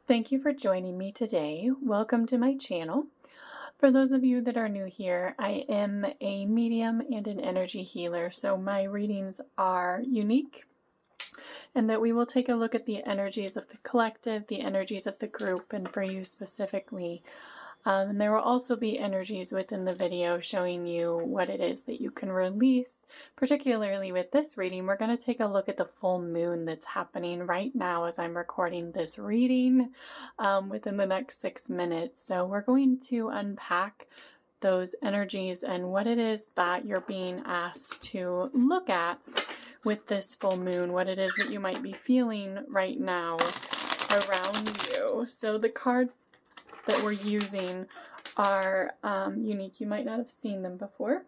Thank you for joining me today. Welcome to my channel. For those of you that are new here, I am a medium and an energy healer, so my readings are unique, and that we will take a look at the energies of the collective, the energies of the group, and for you specifically. And there will also be energies within the video showing you what it is that you can release. Particularly with this reading, we're going to take a look at the full moon that's happening right now as I'm recording this reading within the next 6 minutes. So we're going to unpack those energies and what it is that you're being asked to look at with this full moon, what it is that you might be feeling right now around you. So the cards that we're using are unique. You might not have seen them before.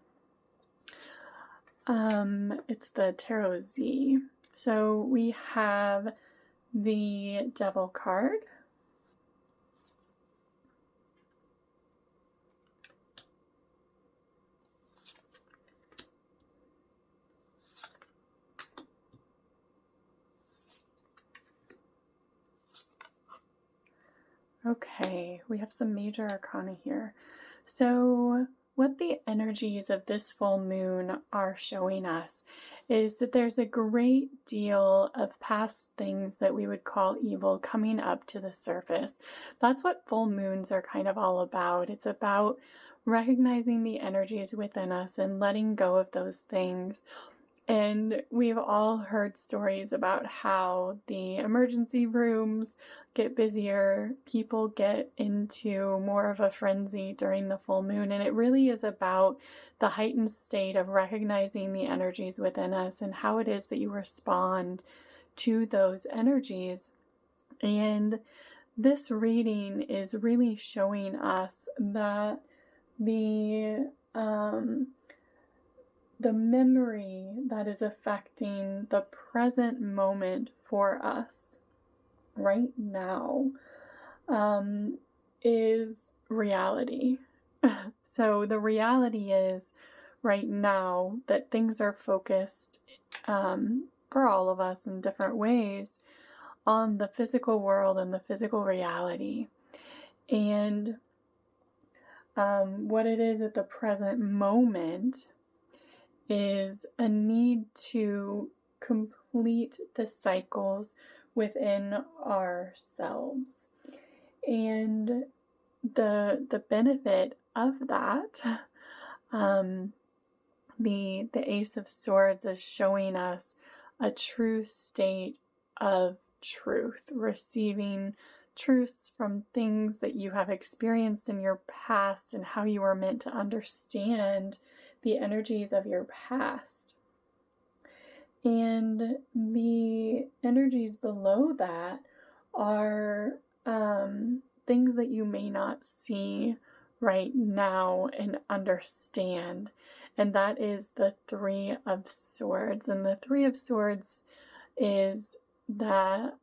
It's the Tarot Z. So we have the Devil card. Okay, we have some major arcana here. So what the energies of this full moon are showing us is that there's a great deal of past things that we would call evil coming up to the surface. That's what full moons are kind of all about. It's about recognizing the energies within us and letting go of those things. And we've all heard stories about how the emergency rooms get busier, people get into more of a frenzy during the full moon, and it really is about the heightened state of recognizing the energies within us and how it is that you respond to those energies. And this reading is really showing us that the memory that is affecting the present moment for us right now is reality. So the reality is right now that things are focused for all of us in different ways on the physical world and the physical reality. And what it is at the present moment is a need to complete the cycles within ourselves. And the benefit of that, the Ace of Swords is showing us a true state of truth, receiving truths from things that you have experienced in your past and how you are meant to understand the energies of your past. And the energies below that are things that you may not see right now and understand. And that is the Three of Swords. And the Three of Swords is the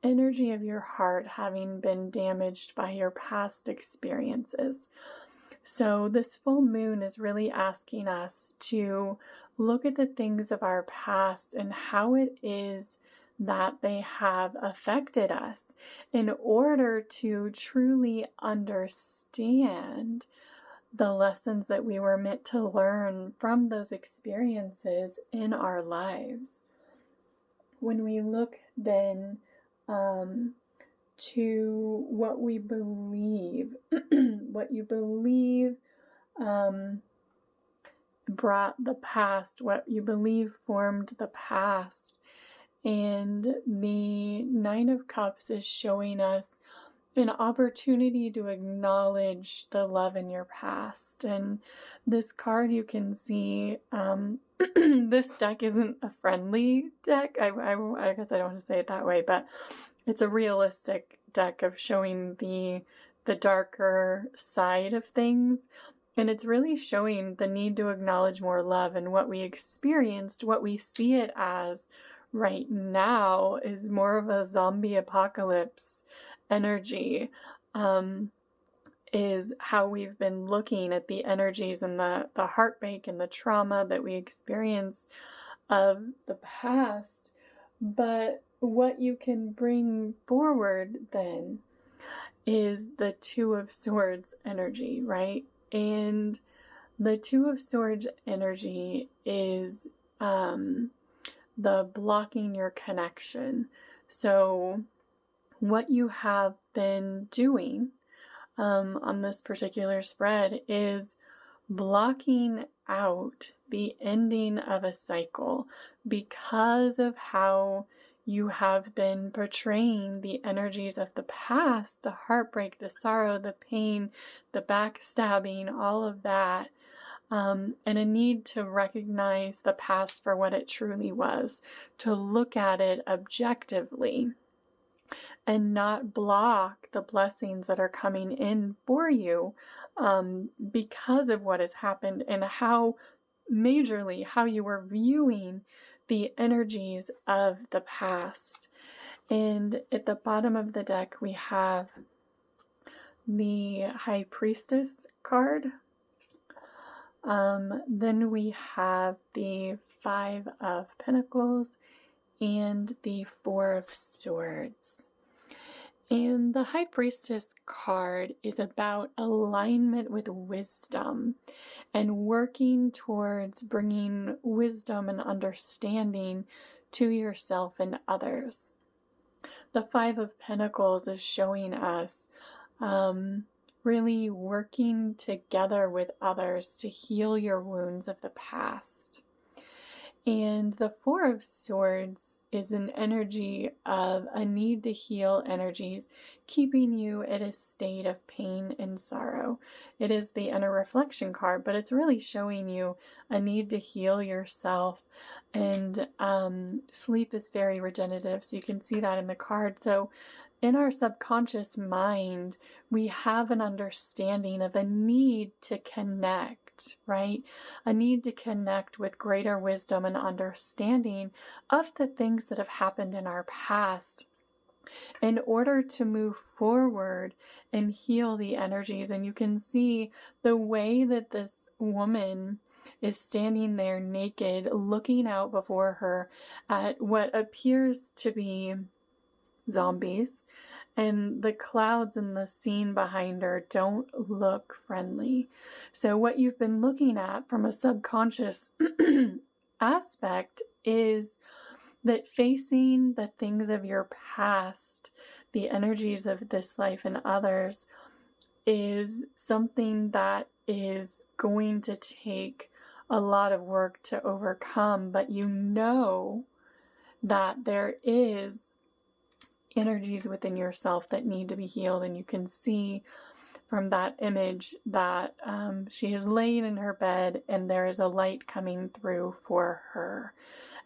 energy of your heart having been damaged by your past experiences. So this full moon is really asking us to look at the things of our past and how it is that they have affected us in order to truly understand the lessons that we were meant to learn from those experiences in our lives. When we look then to what we believe, what you believe brought the past, what you believe formed the past. And the Nine of Cups is showing us an opportunity to acknowledge the love in your past. And this card you can see, this deck isn't a friendly deck. I guess I don't want to say it that way, but it's a realistic deck of showing the darker side of things. And it's really showing the need to acknowledge more love, and what we experienced, what we see it as right now is more of a zombie apocalypse energy, is how we've been looking at the energies and the heartbreak and the trauma that we experience of the past. But what you can bring forward then is the Two of Swords energy, right? And the Two of Swords energy is the blocking your connection. So what you have been doing on this particular spread is blocking out the ending of a cycle because of how you have been portraying the energies of the past, the heartbreak, the sorrow, the pain, the backstabbing, all of that, and a need to recognize the past for what it truly was, to look at it objectively and not block the blessings that are coming in for you because of what has happened and how majorly how you were viewing the energies of the past. And at the bottom of the deck we have the High Priestess card. Then we have the Five of Pentacles and the Four of Swords. And the High Priestess card is about alignment with wisdom and working towards bringing wisdom and understanding to yourself and others. The Five of Pentacles is showing us really working together with others to heal your wounds of the past. And the Four of Swords is an energy of a need to heal energies, keeping you at a state of pain and sorrow. It is the inner reflection card, but it's really showing you a need to heal yourself. And sleep is very regenerative, so you can see that in the card. So in our subconscious mind, we have an understanding of a need to connect, right? A need to connect with greater wisdom and understanding of the things that have happened in our past in order to move forward and heal the energies. And you can see the way that this woman is standing there naked, looking out before her at what appears to be zombies, and the clouds and the scene behind her don't look friendly. So what you've been looking at from a subconscious aspect is that facing the things of your past, the energies of this life and others, is something that is going to take a lot of work to overcome, but you know that there is energies within yourself that need to be healed. And you can see from that image that she is laying in her bed and there is a light coming through for her.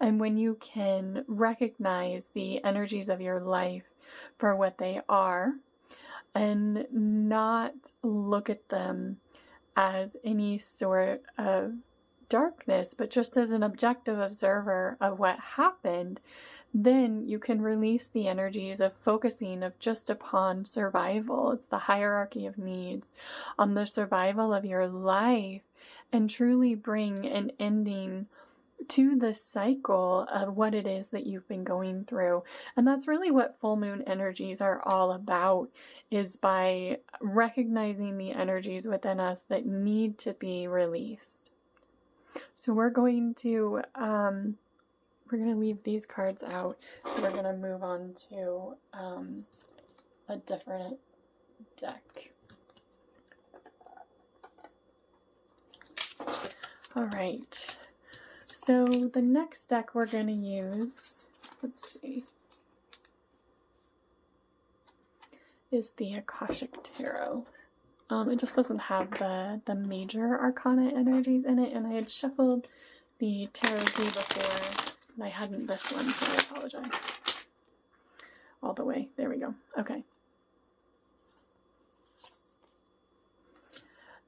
And when you can recognize the energies of your life for what they are and not look at them as any sort of darkness, but just as an objective observer of what happened, then you can release the energies of focusing of just upon survival. It's the hierarchy of needs on the survival of your life and truly bring an ending to the cycle of what it is that you've been going through. And that's really what full moon energies are all about, is by recognizing the energies within us that need to be released. So we're going to leave these cards out. We're going to move on to a different deck. All right. So the next deck we're going to use, let's see, is the Akashic Tarot. It just doesn't have the major arcana energies in it, and I had shuffled the Tarot Z before, and I hadn't this one, so I apologize. All the way. There we go. Okay.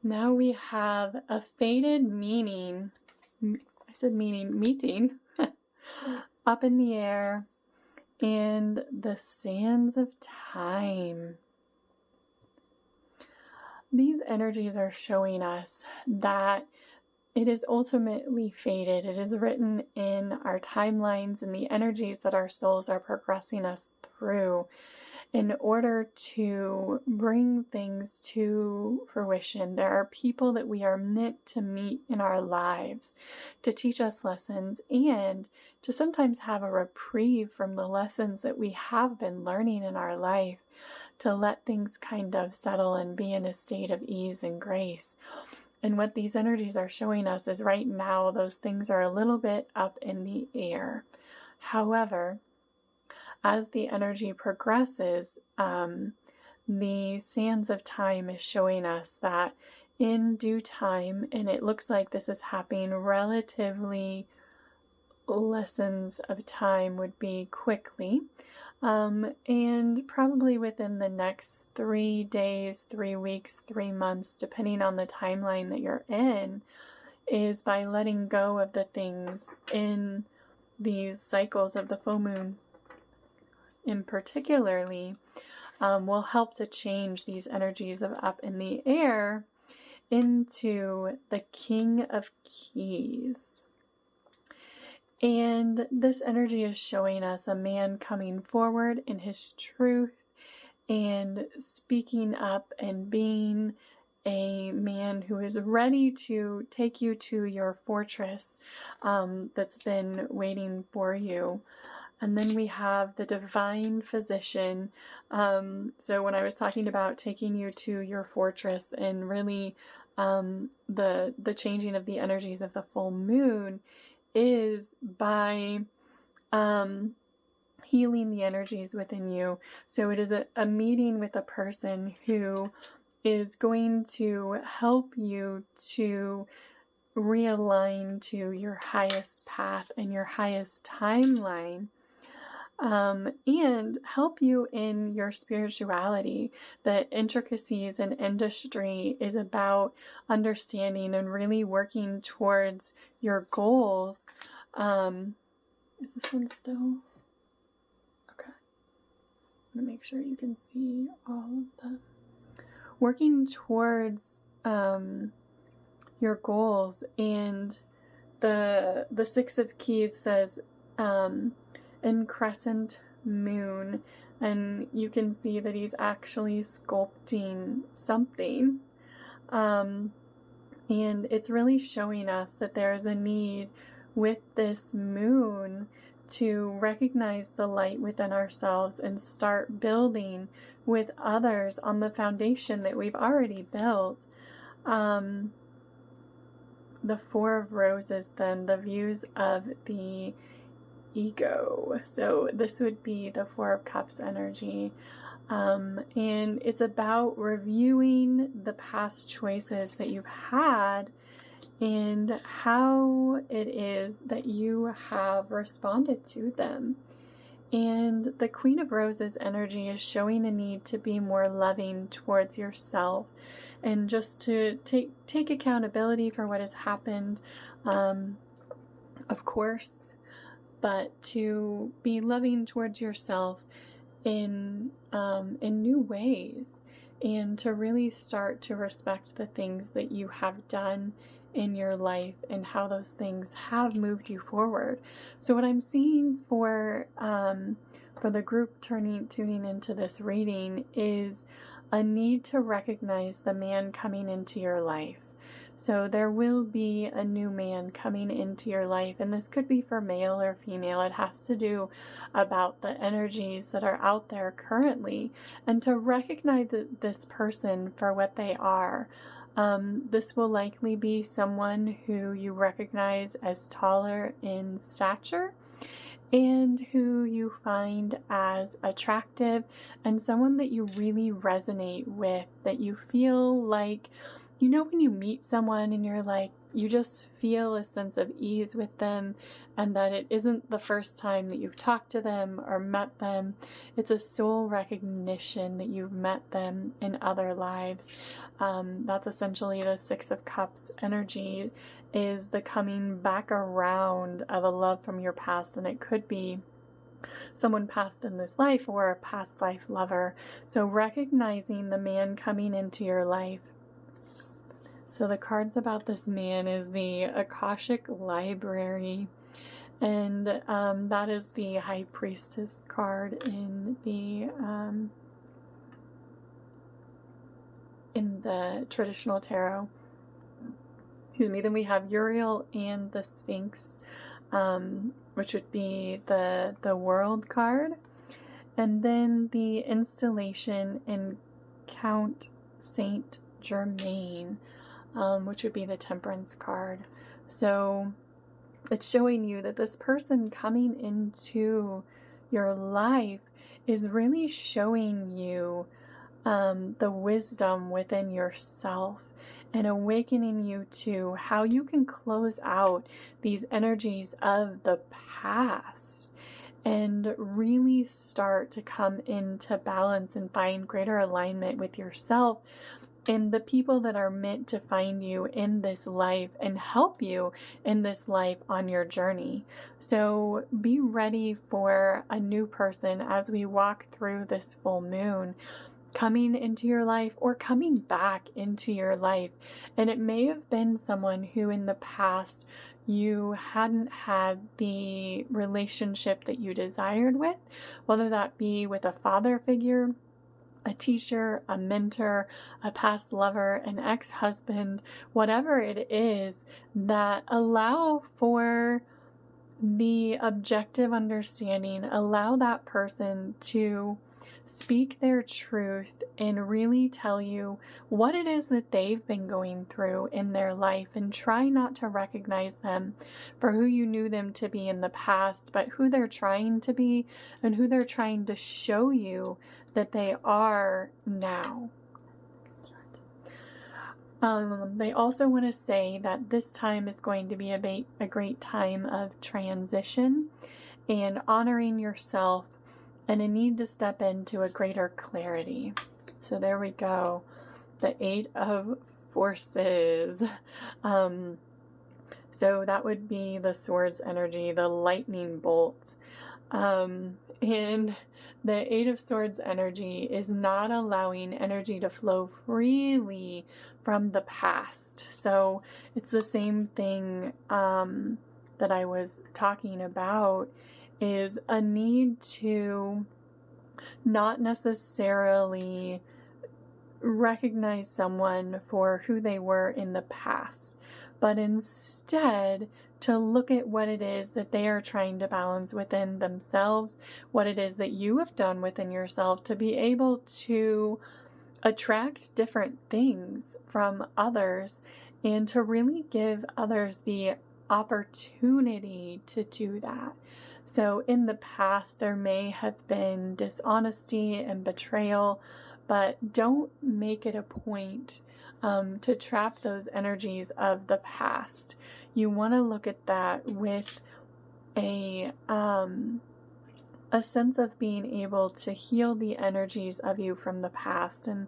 Now we have a fated meaning. I said meeting up in the air, and the sands of time. These energies are showing us that it is ultimately fated. It is written in our timelines and the energies that our souls are progressing us through in order to bring things to fruition. There are people that we are meant to meet in our lives to teach us lessons and to sometimes have a reprieve from the lessons that we have been learning in our life, to let things kind of settle and be in a state of ease and grace. And what these energies are showing us is right now those things are a little bit up in the air. However, as the energy progresses, the sands of time is showing us that in due time, and it looks like this is happening relatively, lessons of time would be quickly, and probably within the next 3 days, 3 weeks, 3 months, depending on the timeline that you're in, is by letting go of the things in these cycles of the full moon in particularly, will help to change these energies of up in the air into the King of Keys. And this energy is showing us a man coming forward in his truth and speaking up and being a man who is ready to take you to your fortress that's been waiting for you. And then we have the divine physician. So when I was talking about taking you to your fortress and really the changing of the energies of the full moon is by healing the energies within you. So it is a meeting with a person who is going to help you to realign to your highest path and your highest timeline. And help you in your spirituality. The intricacies in industry is about understanding and really working towards your goals. Is this one still? Okay. I'm going to make sure you can see all of them. Working towards your goals, and the Six of Keys says in crescent moon, and you can see that he's actually sculpting something, and it's really showing us that there is a need with this moon to recognize the light within ourselves and start building with others on the foundation that we've already built. The Four of Roses, then, the views of the ego. So this would be the Four of Cups energy. And it's about reviewing the past choices that you've had and how it is that you have responded to them. And the Queen of Roses energy is showing a need to be more loving towards yourself and just to take accountability for what has happened, of course, but to be loving towards yourself in new ways, and to really start to respect the things that you have done in your life and how those things have moved you forward. So what I'm seeing for the group tuning into this reading is a need to recognize the man coming into your life. So there will be a new man coming into your life, and this could be for male or female. It has to do about the energies that are out there currently, and to recognize this person for what they are. This will likely be someone who you recognize as taller in stature and who you find as attractive, and someone that you really resonate with, that you feel like, you know, when you meet someone and you're like, you just feel a sense of ease with them, and that it isn't the first time that you've talked to them or met them. It's a soul recognition that you've met them in other lives. That's essentially the Six of Cups energy, is the coming back around of a love from your past, and it could be someone past in this life or a past life lover. So recognizing the man coming into your life. So the cards about this man is the Akashic Library, and that is the High Priestess card in the traditional tarot. Excuse me. Then we have Uriel and the Sphinx, which would be the World card, and then the Installation in Count Saint Germain, which would be the Temperance card. So it's showing you that this person coming into your life is really showing you the wisdom within yourself and awakening you to how you can close out these energies of the past and really start to come into balance and find greater alignment with yourself and the people that are meant to find you in this life and help you in this life on your journey. So be ready for a new person as we walk through this full moon coming into your life or coming back into your life. And it may have been someone who in the past you hadn't had the relationship that you desired with, whether that be with a father figure, a teacher, a mentor, a past lover, an ex-husband, whatever it is, that allow for the objective understanding, allow that person to speak their truth and really tell you what it is that they've been going through in their life, and try not to recognize them for who you knew them to be in the past, but who they're trying to be and who they're trying to show you that they are now. They also want to say that this time is going to be a great time of transition and honoring yourself and a need to step into a greater clarity. So there we go. The Eight of Forces. So that would be the Swords energy, the lightning bolt. And the Eight of Swords energy is not allowing energy to flow freely from the past. So it's the same thing that I was talking about, is a need to not necessarily recognize someone for who they were in the past, but instead to look at what it is that they are trying to balance within themselves, what it is that you have done within yourself to be able to attract different things from others and to really give others the opportunity to do that. So in the past, there may have been dishonesty and betrayal, but don't make it a point to trap those energies of the past. You want to look at that with a sense of being able to heal the energies of you from the past. And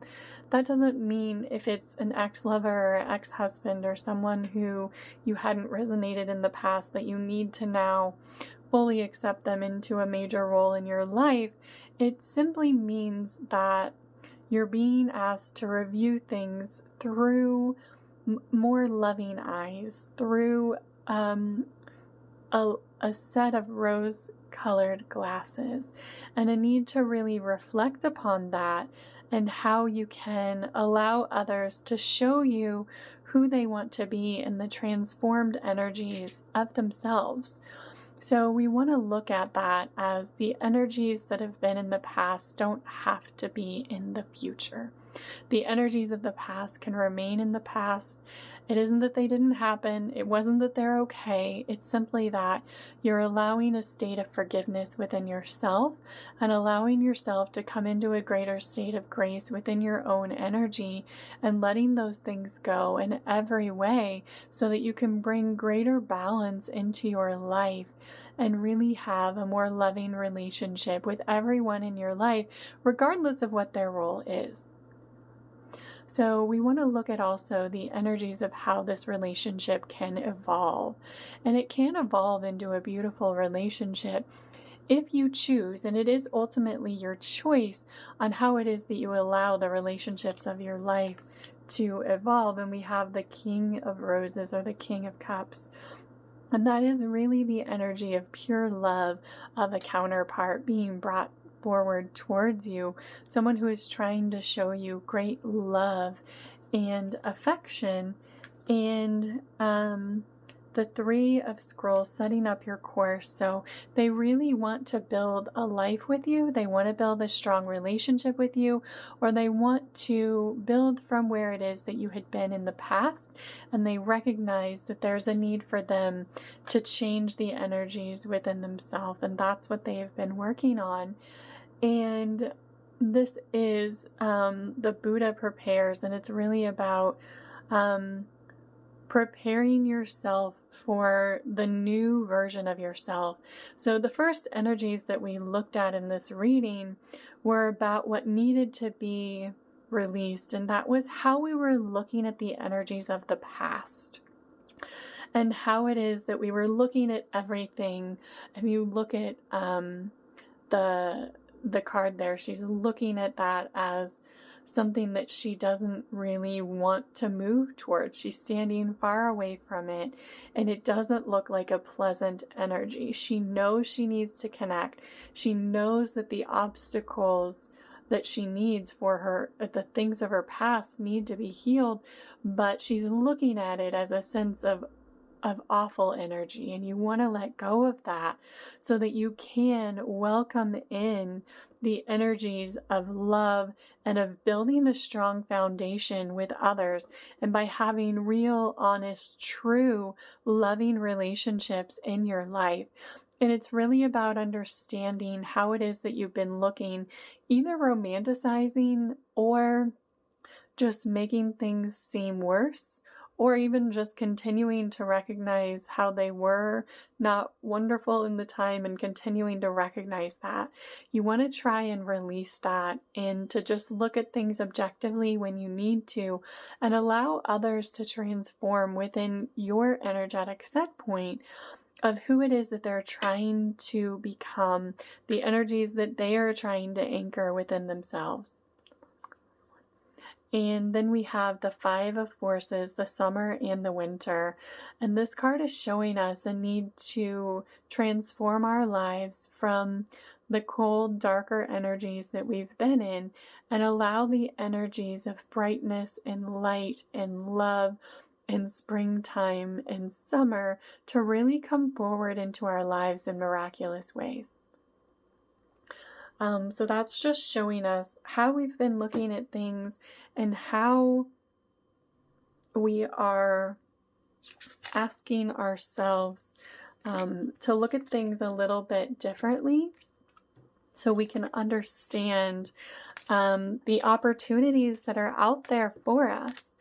that doesn't mean if it's an ex-lover or ex-husband or someone who you hadn't resonated in the past that you need to now fully accept them into a major role in your life. It simply means that you're being asked to review things through more loving eyes, through a set of rose-colored glasses, and a need to really reflect upon that and how you can allow others to show you who they want to be in the transformed energies of themselves. So we want to look at that as the energies that have been in the past don't have to be in the future. The energies of the past can remain in the past. It isn't that they didn't happen. It wasn't that they're okay. It's simply that you're allowing a state of forgiveness within yourself and allowing yourself to come into a greater state of grace within your own energy and letting those things go in every way so that you can bring greater balance into your life and really have a more loving relationship with everyone in your life, regardless of what their role is. So we want to look at also the energies of how this relationship can evolve. And it can evolve into a beautiful relationship if you choose, and it is ultimately your choice on how it is that you allow the relationships of your life to evolve. And we have the King of Roses, or the King of Cups. And that is really the energy of pure love of a counterpart being brought forward towards you, someone who is trying to show you great love and affection. And the Three of Scrolls, setting up your course. So they really want to build a life with you. They want to build a strong relationship with you, or they want to build from where it is that you had been in the past. And they recognize that there's a need for them to change the energies within themselves. And that's what they have been working on. And this is the Buddha prepares, and it's really about preparing yourself for the new version of yourself. So the first energies that we looked at in this reading were about what needed to be released, and that was how we were looking at the energies of the past, and how it is that we were looking at everything. If you look at the card there, she's looking at that as something that she doesn't really want to move towards. She's standing far away from it, and it doesn't look like a pleasant energy. She knows she needs to connect. She knows that the obstacles that she needs for her, the things of her past, need to be healed, but she's looking at it as a sense of awful energy, and you want to let go of that so that you can welcome in the energies of love and of building a strong foundation with others. And by having real, honest, true, loving relationships in your life. And it's really about understanding how it is that you've been looking, either romanticizing or just making things seem worse, or even just continuing to recognize how they were not wonderful in the time and continuing to recognize that. You want to try and release that, and to just look at things objectively when you need to, and allow others to transform within your energetic set point of who it is that they're trying to become, the energies that they are trying to anchor within themselves. And then we have the Five of Forces, the summer and the winter. And this card is showing us a need to transform our lives from the cold, darker energies that we've been in, and allow the energies of brightness and light and love and springtime and summer to really come forward into our lives in miraculous ways. So that's just showing us how we've been looking at things and how we are asking ourselves to look at things a little bit differently, so we can understand the opportunities that are out there for us.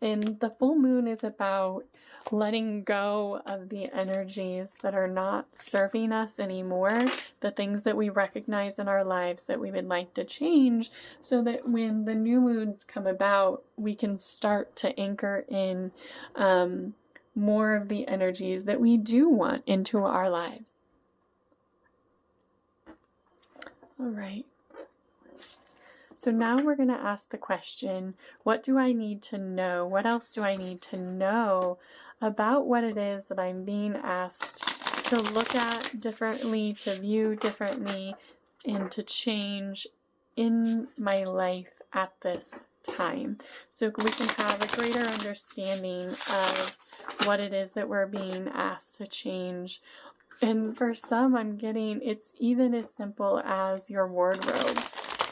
And the full moon is about letting go of the energies that are not serving us anymore, the things that we recognize in our lives that we would like to change, so that when the new moons come about, we can start to anchor in more of the energies that we do want into our lives. All right. So now we're going to ask the question, what do I need to know? What else do I need to know about what it is that I'm being asked to look at differently, to view differently, and to change in my life at this time? So we can have a greater understanding of what it is that we're being asked to change. And for some, I'm getting it's even as simple as your wardrobe.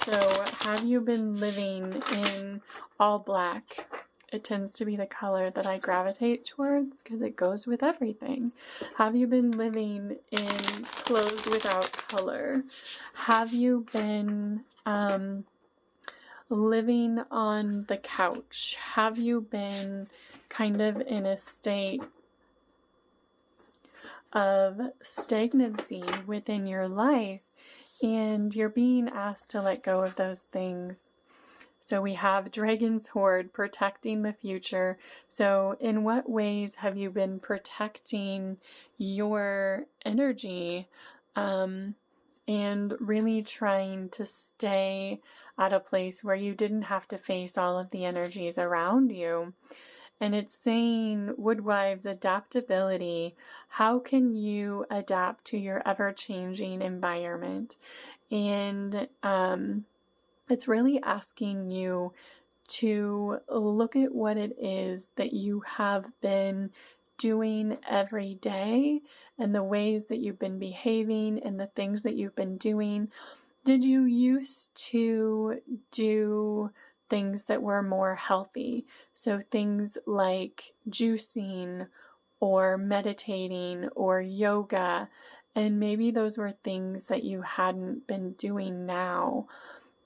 So have you been living in all black? It tends to be the color that I gravitate towards because it goes with everything. Have you been living in clothes without color? Have you been living on the couch? Have you been kind of in a state of stagnancy within your life, and you're being asked to let go of those things? So we have Dragon's Hoard, protecting the future. So in what ways have you been protecting your energy and really trying to stay at a place where you didn't have to face all of the energies around you. And it's saying, Woodwives, adaptability. How can you adapt to your ever-changing environment? And it's really asking you to look at what it is that you have been doing every day and the ways that you've been behaving and the things that you've been doing. Did you used to do things that were more healthy? So things like juicing or meditating or yoga, and maybe those were things that you hadn't been doing now.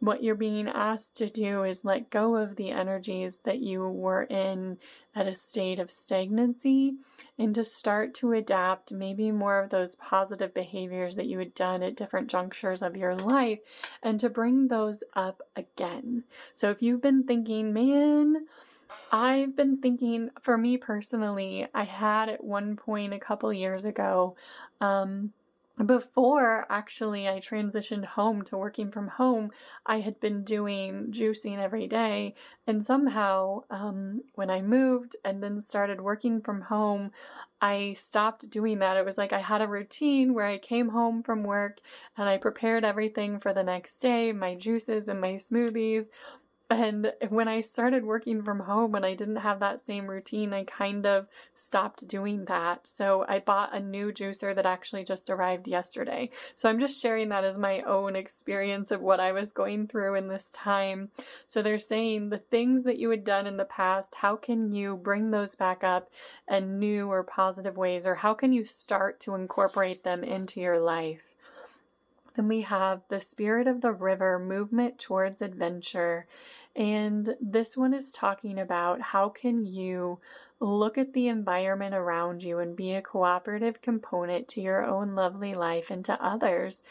What you're being asked to do is let go of the energies that you were in at a state of stagnancy and to start to adapt maybe more of those positive behaviors that you had done at different junctures of your life and to bring those up again. So if you've been thinking, man, I've been thinking, for me personally, I had at one point a couple years ago, before actually I transitioned home to working from home, I had been doing juicing every day. And somehow, when I moved and then started working from home, I stopped doing that. It was like I had a routine where I came home from work and I prepared everything for the next day, my juices and my smoothies. And when I started working from home and I didn't have that same routine, I kind of stopped doing that. So I bought a new juicer that actually just arrived yesterday. So I'm just sharing that as my own experience of what I was going through in this time. So they're saying the things that you had done in the past, how can you bring those back up in new or positive ways? Or how can you start to incorporate them into your life? Then we have the spirit of the river, movement towards adventure. And this one is talking about how can you look at the environment around you and be a cooperative component to your own lovely life and to others.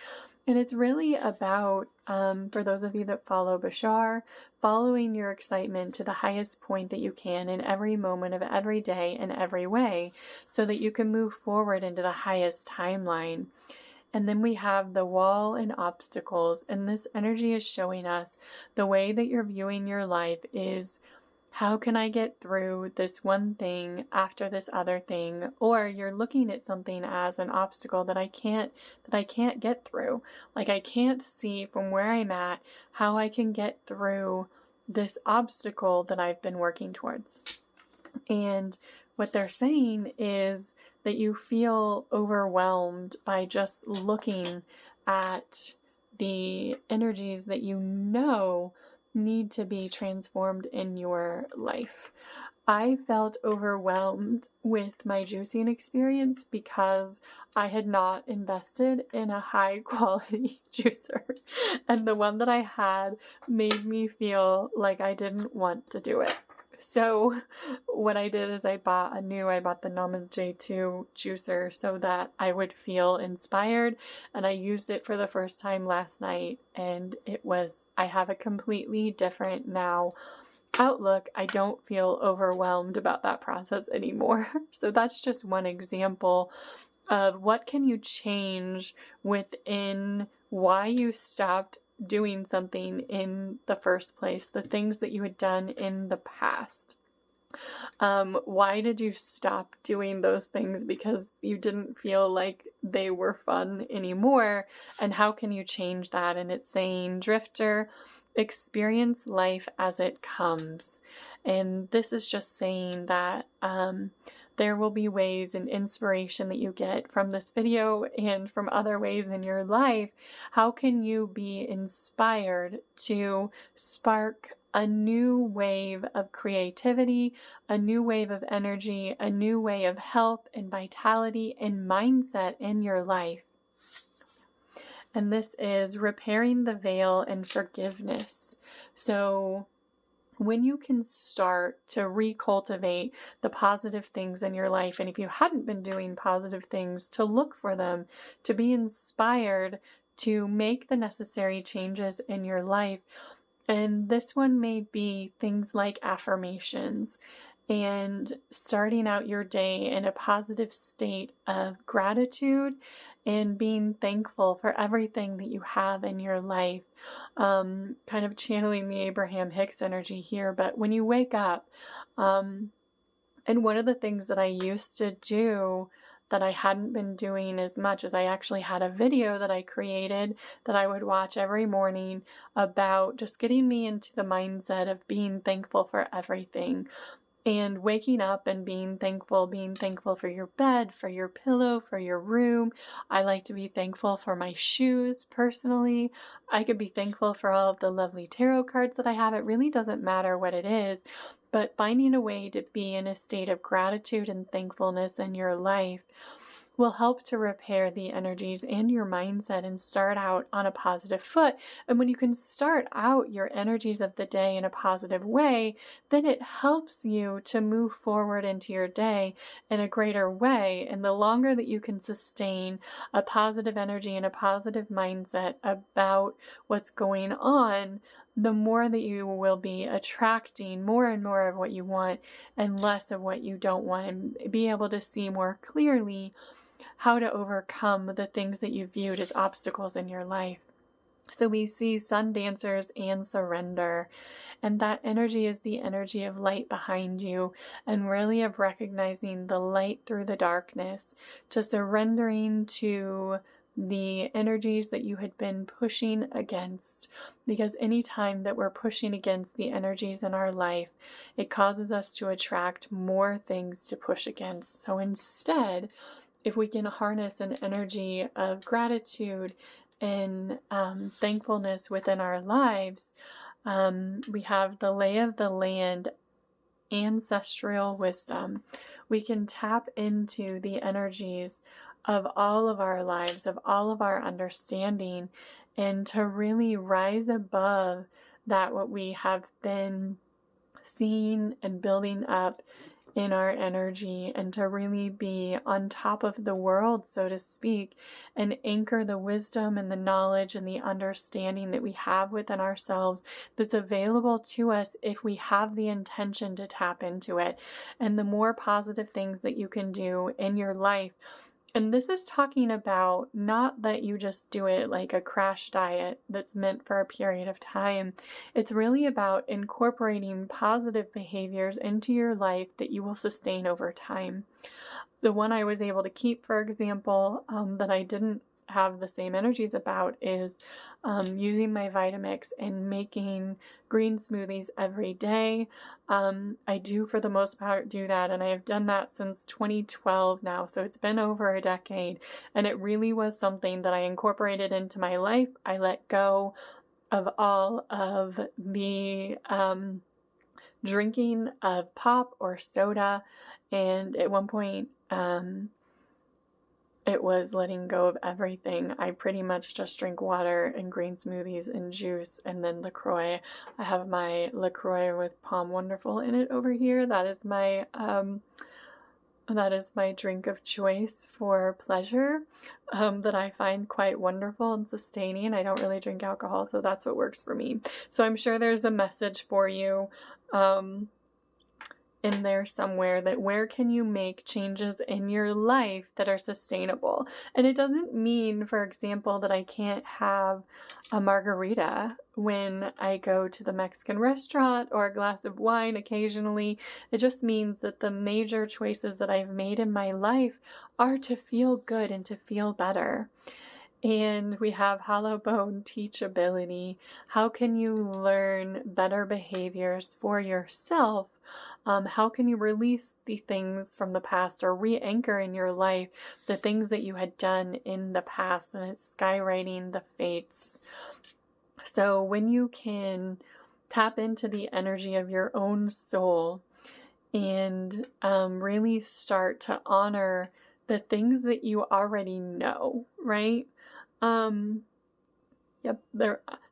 And it's really about, for those of you that follow Bashar, following your excitement to the highest point that you can in every moment of every day in every way so that you can move forward into the highest timeline. And then we have the wall and obstacles. And this energy is showing us the way that you're viewing your life is, how can I get through this one thing after this other thing? Or you're looking at something as an obstacle that I can't get through. Like I can't see from where I'm at how I can get through this obstacle that I've been working towards. And what they're saying is that you feel overwhelmed by just looking at the energies that you know need to be transformed in your life. I felt overwhelmed with my juicing experience because I had not invested in a high quality juicer. And the one that I had made me feel like I didn't want to do it. So what I did is I bought the Nama J2 juicer so that I would feel inspired, and I used it for the first time last night, and I have a completely different now outlook. I don't feel overwhelmed about that process anymore. So that's just one example of what can you change within why you stopped doing something in the first place, the things that you had done in the past. Why did you stop doing those things? Because you didn't feel like they were fun anymore. And how can you change that? And it's saying, Drifter, experience life as it comes. And this is just saying that there will be ways and inspiration that you get from this video and from other ways in your life. How can you be inspired to spark a new wave of creativity, a new wave of energy, a new way of health and vitality and mindset in your life? And this is repairing the veil and forgiveness. So when you can start to recultivate the positive things in your life, and if you hadn't been doing positive things, to look for them, to be inspired to make the necessary changes in your life. And this one may be things like affirmations. and starting out your day in a positive state of gratitude and being thankful for everything that you have in your life. Kind of channeling the Abraham Hicks energy here, but when you wake up, and one of the things that I used to do that I hadn't been doing as much as I actually had a video that I created that I would watch every morning about just getting me into the mindset of being thankful for everything. And waking up and being thankful for your bed, for your pillow, for your room. I like to be thankful for my shoes personally. I could be thankful for all of the lovely tarot cards that I have. It really doesn't matter what it is, but finding a way to be in a state of gratitude and thankfulness in your life will help to repair the energies and your mindset and start out on a positive foot. And when you can start out your energies of the day in a positive way, then it helps you to move forward into your day in a greater way. And the longer that you can sustain a positive energy and a positive mindset about what's going on, the more that you will be attracting more and more of what you want and less of what you don't want, and be able to see more clearly how to overcome the things that you viewed as obstacles in your life. So we see sun dancers and surrender, and that energy is the energy of light behind you, and really of recognizing the light through the darkness, to surrendering to the energies that you had been pushing against. Because anytime that we're pushing against the energies in our life, it causes us to attract more things to push against. So instead, if we can harness an energy of gratitude and thankfulness within our lives, we have the lay of the land, ancestral wisdom. We can tap into the energies of all of our lives, of all of our understanding, and to really rise above that what we have been seeing and building up in our energy, and to really be on top of the world, so to speak, and anchor the wisdom and the knowledge and the understanding that we have within ourselves that's available to us if we have the intention to tap into it. And the more positive things that you can do in your life, and this is talking about not that you just do it like a crash diet that's meant for a period of time. It's really about incorporating positive behaviors into your life that you will sustain over time. The one I was able to keep, for example, that I didn't have the same energies about is using my Vitamix and making green smoothies every day. I do, for the most part, do that, and I have done that since 2012 now, so it's been over a decade, and it really was something that I incorporated into my life. I let go of all of the drinking of pop or soda, and at one point, it was letting go of everything. I pretty much just drink water and green smoothies and juice, and then LaCroix. I have my LaCroix with Palm Wonderful in it over here. That is my drink of choice for pleasure, that I find quite wonderful and sustaining. I don't really drink alcohol, so that's what works for me. So I'm sure there's a message for you in there somewhere, that where can you make changes in your life that are sustainable. And it doesn't mean, for example, that I can't have a margarita when I go to the Mexican restaurant, or a glass of wine occasionally. It just means that the major choices that I've made in my life are to feel good and to feel better. And we have hollow bone teachability. How can you learn better behaviors for yourself? How can you release the things from the past, or re-anchor in your life the things that you had done in the past? And it's skywriting the fates. So when you can tap into the energy of your own soul and really start to honor the things that you already know, right? Yep,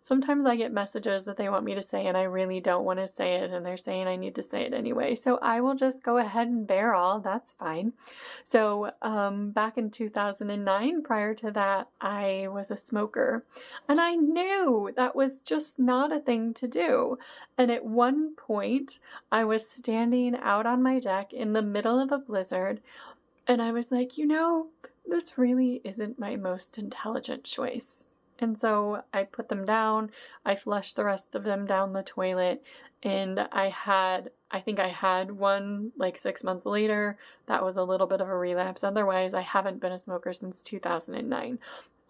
sometimes I get messages that they want me to say and I really don't want to say it, and they're saying I need to say it anyway. So I will just go ahead and bear all. That's fine. So back in 2009, prior to that, I was a smoker, and I knew that was just not a thing to do. And at one point, I was standing out on my deck in the middle of a blizzard, and I was like, this really isn't my most intelligent choice. And so I put them down, I flushed the rest of them down the toilet, and I think I had one like 6 months later. That was a little bit of a relapse. Otherwise, I haven't been a smoker since 2009.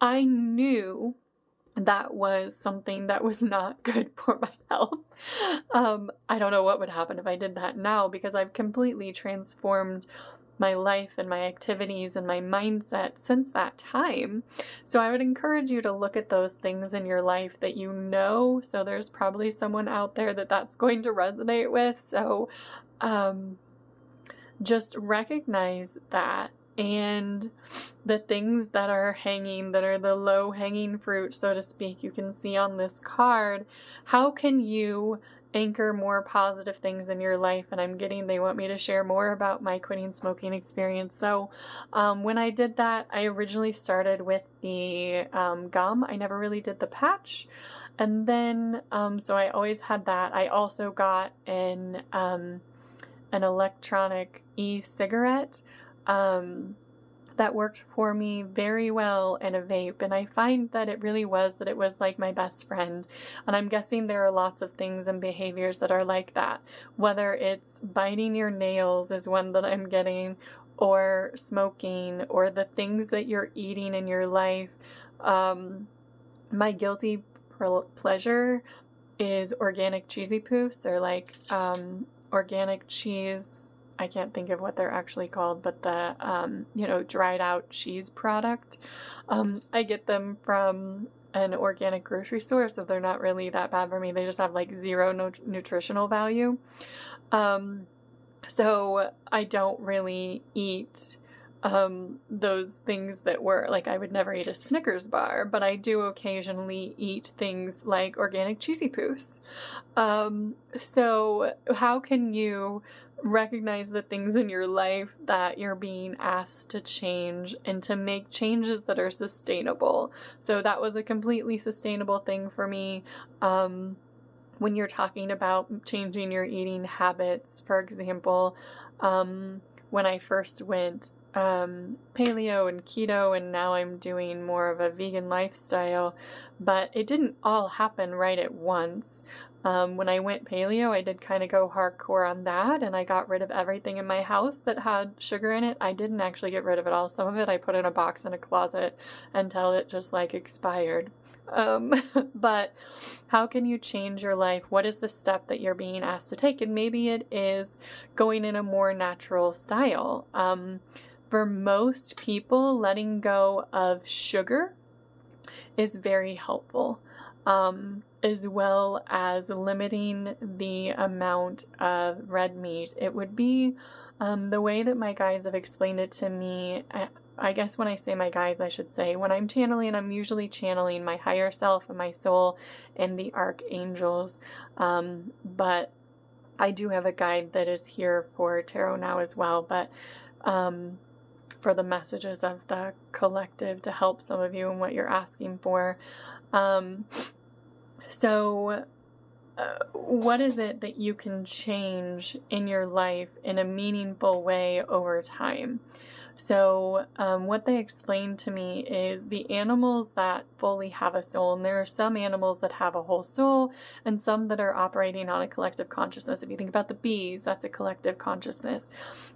I knew that was something that was not good for my health. I don't know what would happen if I did that now, because I've completely transformed my life and my activities and my mindset since that time. So I would encourage you to look at those things in your life that you know. So there's probably someone out there that that's going to resonate with. So just recognize that. And the things that are hanging, that are the low-hanging fruit, so to speak, you can see on this card, how can you anchor more positive things in your life? And they want me to share more about my quitting smoking experience. So when I did that, I originally started with the gum. I never really did the patch. And then, so I always had that. I also got an electronic e-cigarette that worked for me very well, in a vape, and I find that it was like my best friend. And I'm guessing there are lots of things and behaviors that are like that, whether it's biting your nails is one that I'm getting, or smoking, or the things that you're eating in your life. My guilty pleasure is organic cheesy poofs. They're like organic cheese. I can't think of what they're actually called, but the, dried out cheese product. I get them from an organic grocery store, so they're not really that bad for me. They just have like zero nutritional value. So I don't really eat those things that were like, I would never eat a Snickers bar, but I do occasionally eat things like organic cheesy poofs. So how can you recognize the things in your life that you're being asked to change, and to make changes that are sustainable? So that was a completely sustainable thing for me. When you're talking about changing your eating habits, for example, when I first went paleo and keto, and now I'm doing more of a vegan lifestyle, but it didn't all happen right at once. When I went paleo, I did kind of go hardcore on that, and I got rid of everything in my house that had sugar in it. I didn't actually get rid of it all. Some of it I put in a box in a closet until it just like expired. But how can you change your life? What is the step that you're being asked to take? And maybe it is going in a more natural style. For most people, letting go of sugar is very helpful, as well as limiting the amount of red meat. It would be the way that my guides have explained it to me. I guess when I say my guides, I should say when I'm channeling, I'm usually channeling my higher self and my soul and the archangels. But I do have a guide that is here for tarot now as well. But for the messages of the collective to help some of you in what you're asking for. So what is it that you can change in your life in a meaningful way over time? So what they explained to me is the animals that fully have a soul, and there are some animals that have a whole soul and some that are operating on a collective consciousness. If you think about the bees, that's a collective consciousness.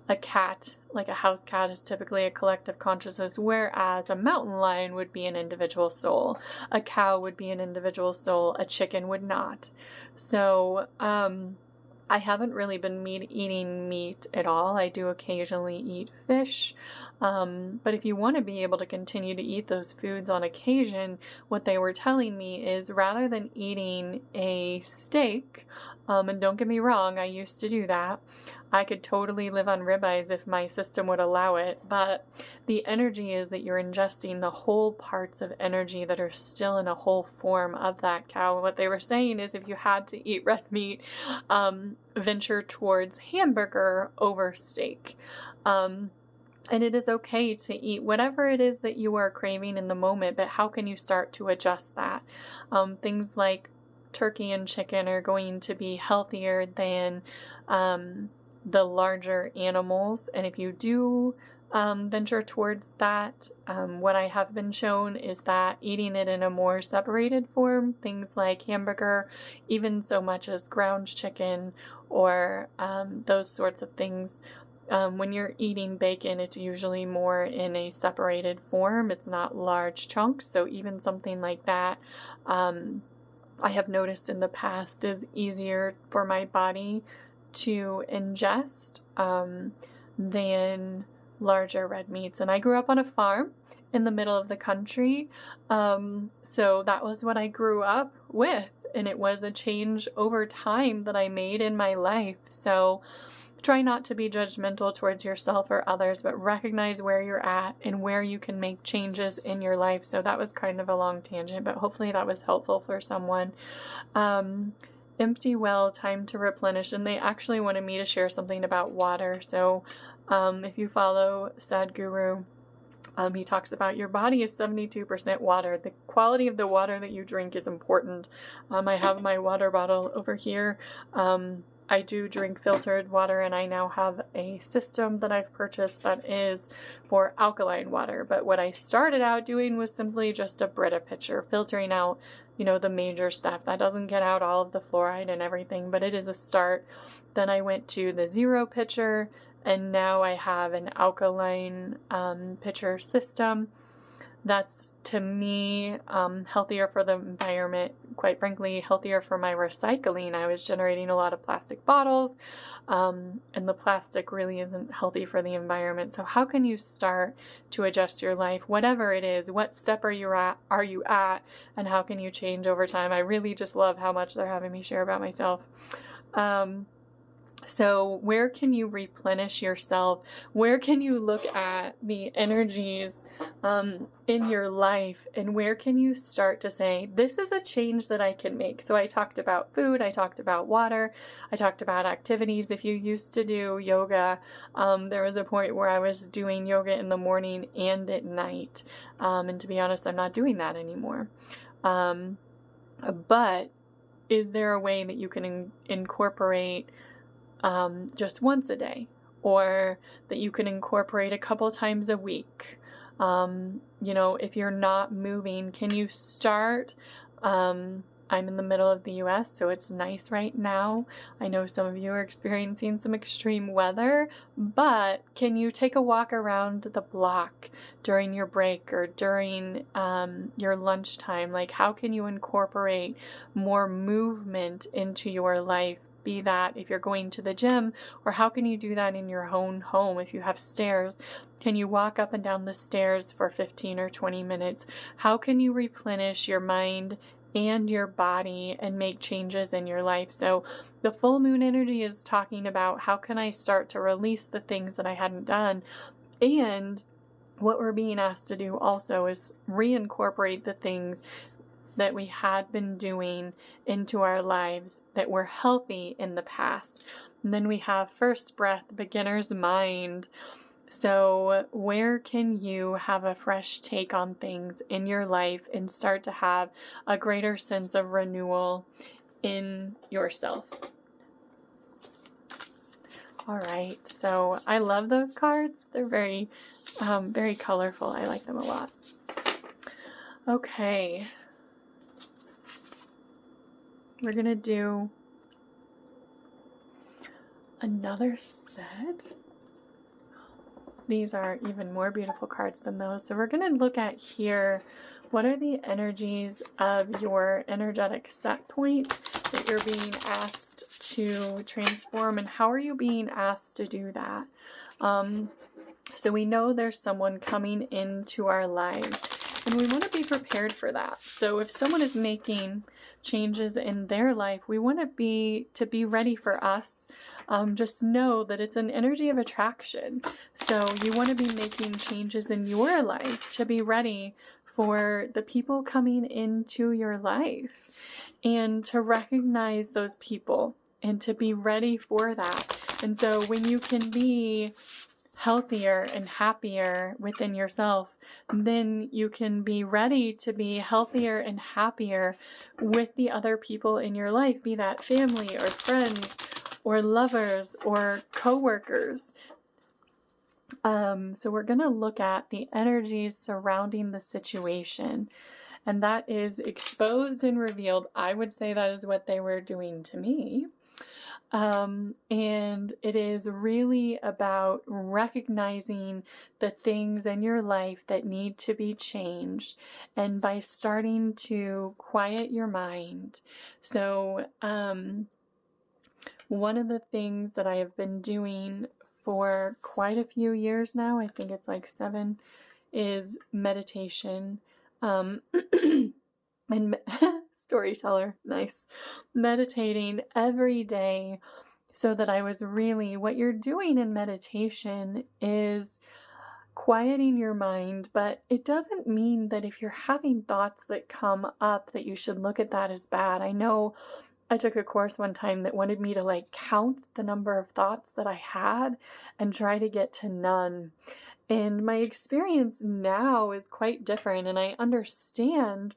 A cat, like a house cat, is typically a collective consciousness, whereas a mountain lion would be an individual soul. A cow would be an individual soul. A chicken would not. So I haven't really been eating meat at all. I do occasionally eat fish. But if you want to be able to continue to eat those foods on occasion, what they were telling me is rather than eating a steak, and don't get me wrong, I used to do that, I could totally live on ribeyes if my system would allow it, but the energy is that you're ingesting the whole parts of energy that are still in a whole form of that cow. What they were saying is if you had to eat red meat, venture towards hamburger over steak. And it is okay to eat whatever it is that you are craving in the moment, but how can you start to adjust that? Things like turkey and chicken are going to be healthier than the larger animals. And if you do venture towards that, what I have been shown is that eating it in a more separated form, things like hamburger, even so much as ground chicken or those sorts of things, when you're eating bacon, it's usually more in a separated form. It's not large chunks. So even something like that, I have noticed in the past is easier for my body to ingest than larger red meats. And I grew up on a farm in the middle of the country. So that was what I grew up with. And it was a change over time that I made in my life. So try not to be judgmental towards yourself or others, but recognize where you're at and where you can make changes in your life. So that was kind of a long tangent, but hopefully that was helpful for someone. Empty well, time to replenish. And they actually wanted me to share something about water. So if you follow Sadhguru, he talks about your body is 72% water. The quality of the water that you drink is important. I have my water bottle over here. I do drink filtered water, and I now have a system that I've purchased that is for alkaline water. But what I started out doing was simply just a Brita pitcher, filtering out, the major stuff. That doesn't get out all of the fluoride and everything, but it is a start. Then I went to the zero pitcher, and now I have an alkaline pitcher system. That's, to me, healthier for the environment, quite frankly, healthier for my recycling. I was generating a lot of plastic bottles, and the plastic really isn't healthy for the environment. So how can you start to adjust your life, whatever it is? What step are you at, and how can you change over time? I really just love how much they're having me share about myself. So where can you replenish yourself? Where can you look at the energies in your life, and where can you start to say, this is a change that I can make? So I talked about food, I talked about water, I talked about activities. If you used to do yoga, there was a point where I was doing yoga in the morning and at night. And to be honest, I'm not doing that anymore. But is there a way that you can incorporate just once a day, or that you can incorporate a couple times a week? If you're not moving, can you start? I'm in the middle of the US, so it's nice right now. I know some of you are experiencing some extreme weather, but can you take a walk around the block during your break or during your lunchtime? Like, how can you incorporate more movement into your life? Be that if you're going to the gym, or how can you do that in your own home? If you have stairs, can you walk up and down the stairs for 15 or 20 minutes? How can you replenish your mind and your body and make changes in your life? So the full moon energy is talking about how can I start to release the things that I hadn't done. And what we're being asked to do also is reincorporate the things that we had been doing into our lives that were healthy in the past. And then we have first breath, beginner's mind. So where can you have a fresh take on things in your life and start to have a greater sense of renewal in yourself? All right, so I love those cards. They're very, very colorful. I like them a lot. Okay. We're going to do another set. These are even more beautiful cards than those. So we're going to look at here, what are the energies of your energetic set point that you're being asked to transform, and how are you being asked to do that? So we know there's someone coming into our lives, and we want to be prepared for that. So if someone is making changes in their life, we want to be ready for us just know that it's an energy of attraction. So you want to be making changes in your life to be ready for the people coming into your life, and to recognize those people and to be ready for that. And so when you can be healthier and happier within yourself, then you can be ready to be healthier and happier with the other people in your life, be that family or friends or lovers or co-workers. So we're going to look at the energies surrounding the situation, and that is exposed and revealed. I would say that is what they were doing to me. And it is really about recognizing the things in your life that need to be changed, and by starting to quiet your mind. So, one of the things that I have been doing for quite a few years now, I think it's like 7, is meditation. And storyteller, nice. Meditating every day, so that I was really, what you're doing in meditation is quieting your mind, but it doesn't mean that if you're having thoughts that come up that you should look at that as bad. I know I took a course one time that wanted me to like count the number of thoughts that I had and try to get to none. And my experience now is quite different, and I understand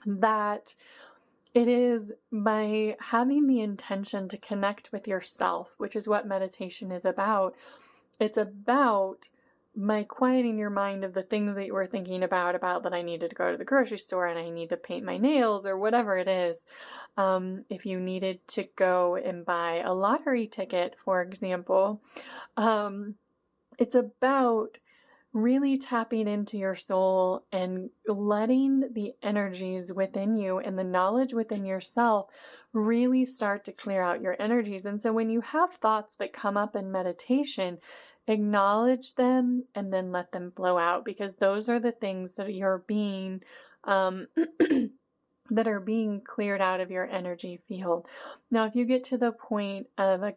that it is by having the intention to connect with yourself, which is what meditation is about. It's about my quieting your mind of the things that you were thinking about that I needed to go to the grocery store and I need to paint my nails or whatever it is. If you needed to go and buy a lottery ticket, for example, it's about really tapping into your soul and letting the energies within you and the knowledge within yourself really start to clear out your energies. And so when you have thoughts that come up in meditation, acknowledge them and then let them flow out, because those are the things that you're being that are being cleared out of your energy field. Now, if you get to the point of a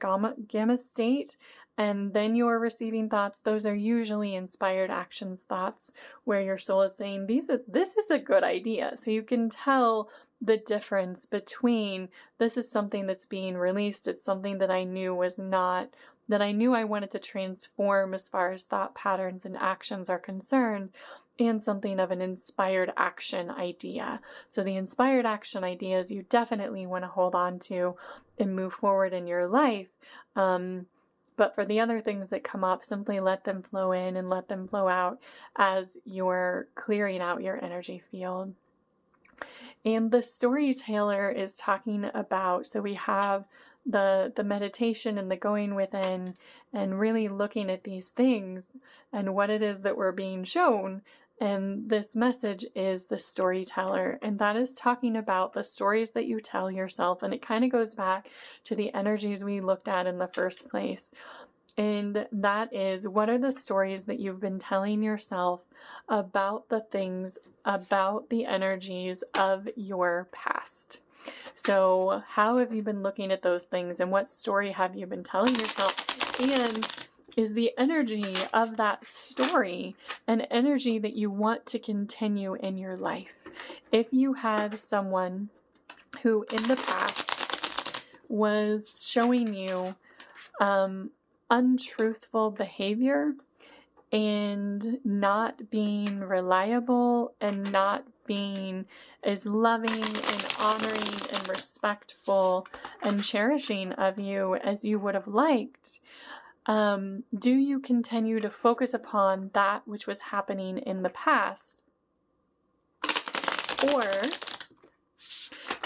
gamma state, and then you're receiving thoughts, those are usually inspired actions thoughts, where your soul is saying, this is a good idea. So you can tell the difference between, this is something that's being released, it's something that I knew was not, that I knew I wanted to transform as far as thought patterns and actions are concerned, and something of an inspired action idea. So the inspired action ideas you definitely want to hold on to and move forward in your life. But for the other things that come up, simply let them flow in and let them flow out as you're clearing out your energy field. And the storyteller is talking about, so we have the meditation and the going within and really looking at these things and what it is that we're being shown. And this message is the storyteller, and that is talking about the stories that you tell yourself. And it kind of goes back to the energies we looked at in the first place. And that is, what are the stories that you've been telling yourself about the things, about the energies of your past? So how have you been looking at those things, and what story have you been telling yourself? And is the energy of that story an energy that you want to continue in your life? If you had someone who in the past was showing you untruthful behavior and not being reliable and not being as loving and honoring and respectful and cherishing of you as you would have liked, do you continue to focus upon that which was happening in the past? Or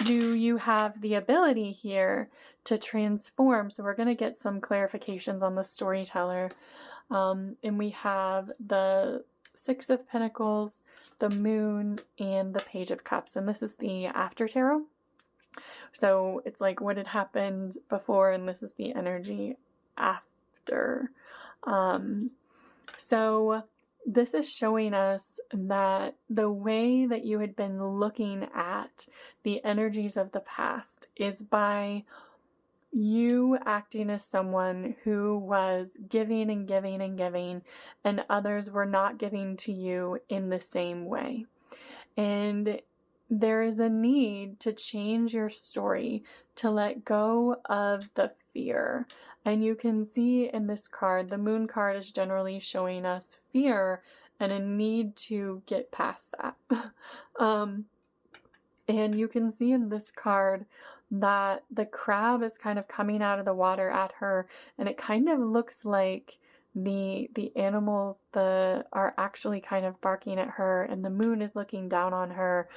do you have the ability here to transform? So we're going to get some clarifications on the storyteller. And we have the 6 of Pentacles, the Moon, and the Page of Cups. And this is the after tarot. So it's like what had happened before, and this is the energy after. So this is showing us that the way that you had been looking at the energies of the past is by you acting as someone who was giving and giving and giving, and others were not giving to you in the same way. And there is a need to change your story, to let go of the fear. And you can see in this card, the moon card is generally showing us fear and a need to get past that. And you can see in this card that the crab is kind of coming out of the water at her, and it kind of looks like the animals are actually kind of barking at her, and the moon is looking down on her.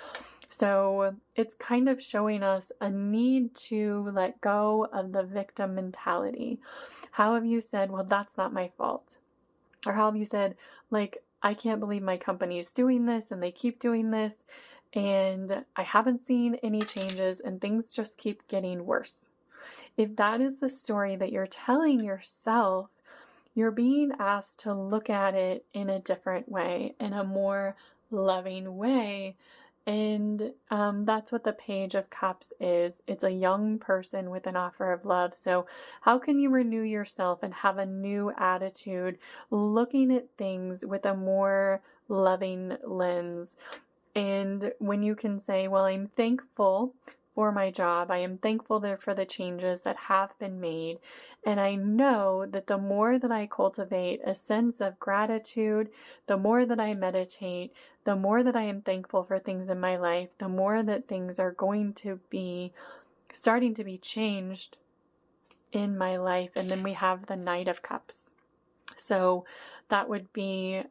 So it's kind of showing us a need to let go of the victim mentality. How have you said, well, that's not my fault? Or how have you said, like, I can't believe my company is doing this and they keep doing this, and I haven't seen any changes and things just keep getting worse. If that is the story that you're telling yourself, you're being asked to look at it in a different way, in a more loving way. And that's what the Page of Cups is. It's a young person with an offer of love. So how can you renew yourself and have a new attitude, looking at things with a more loving lens? And when you can say, well, I'm thankful for my job, I am thankful for the changes that have been made, and I know that the more that I cultivate a sense of gratitude, the more that I meditate, the more that I am thankful for things in my life, the more that things are going to be starting to be changed in my life. And then we have the Knight of Cups. So that would be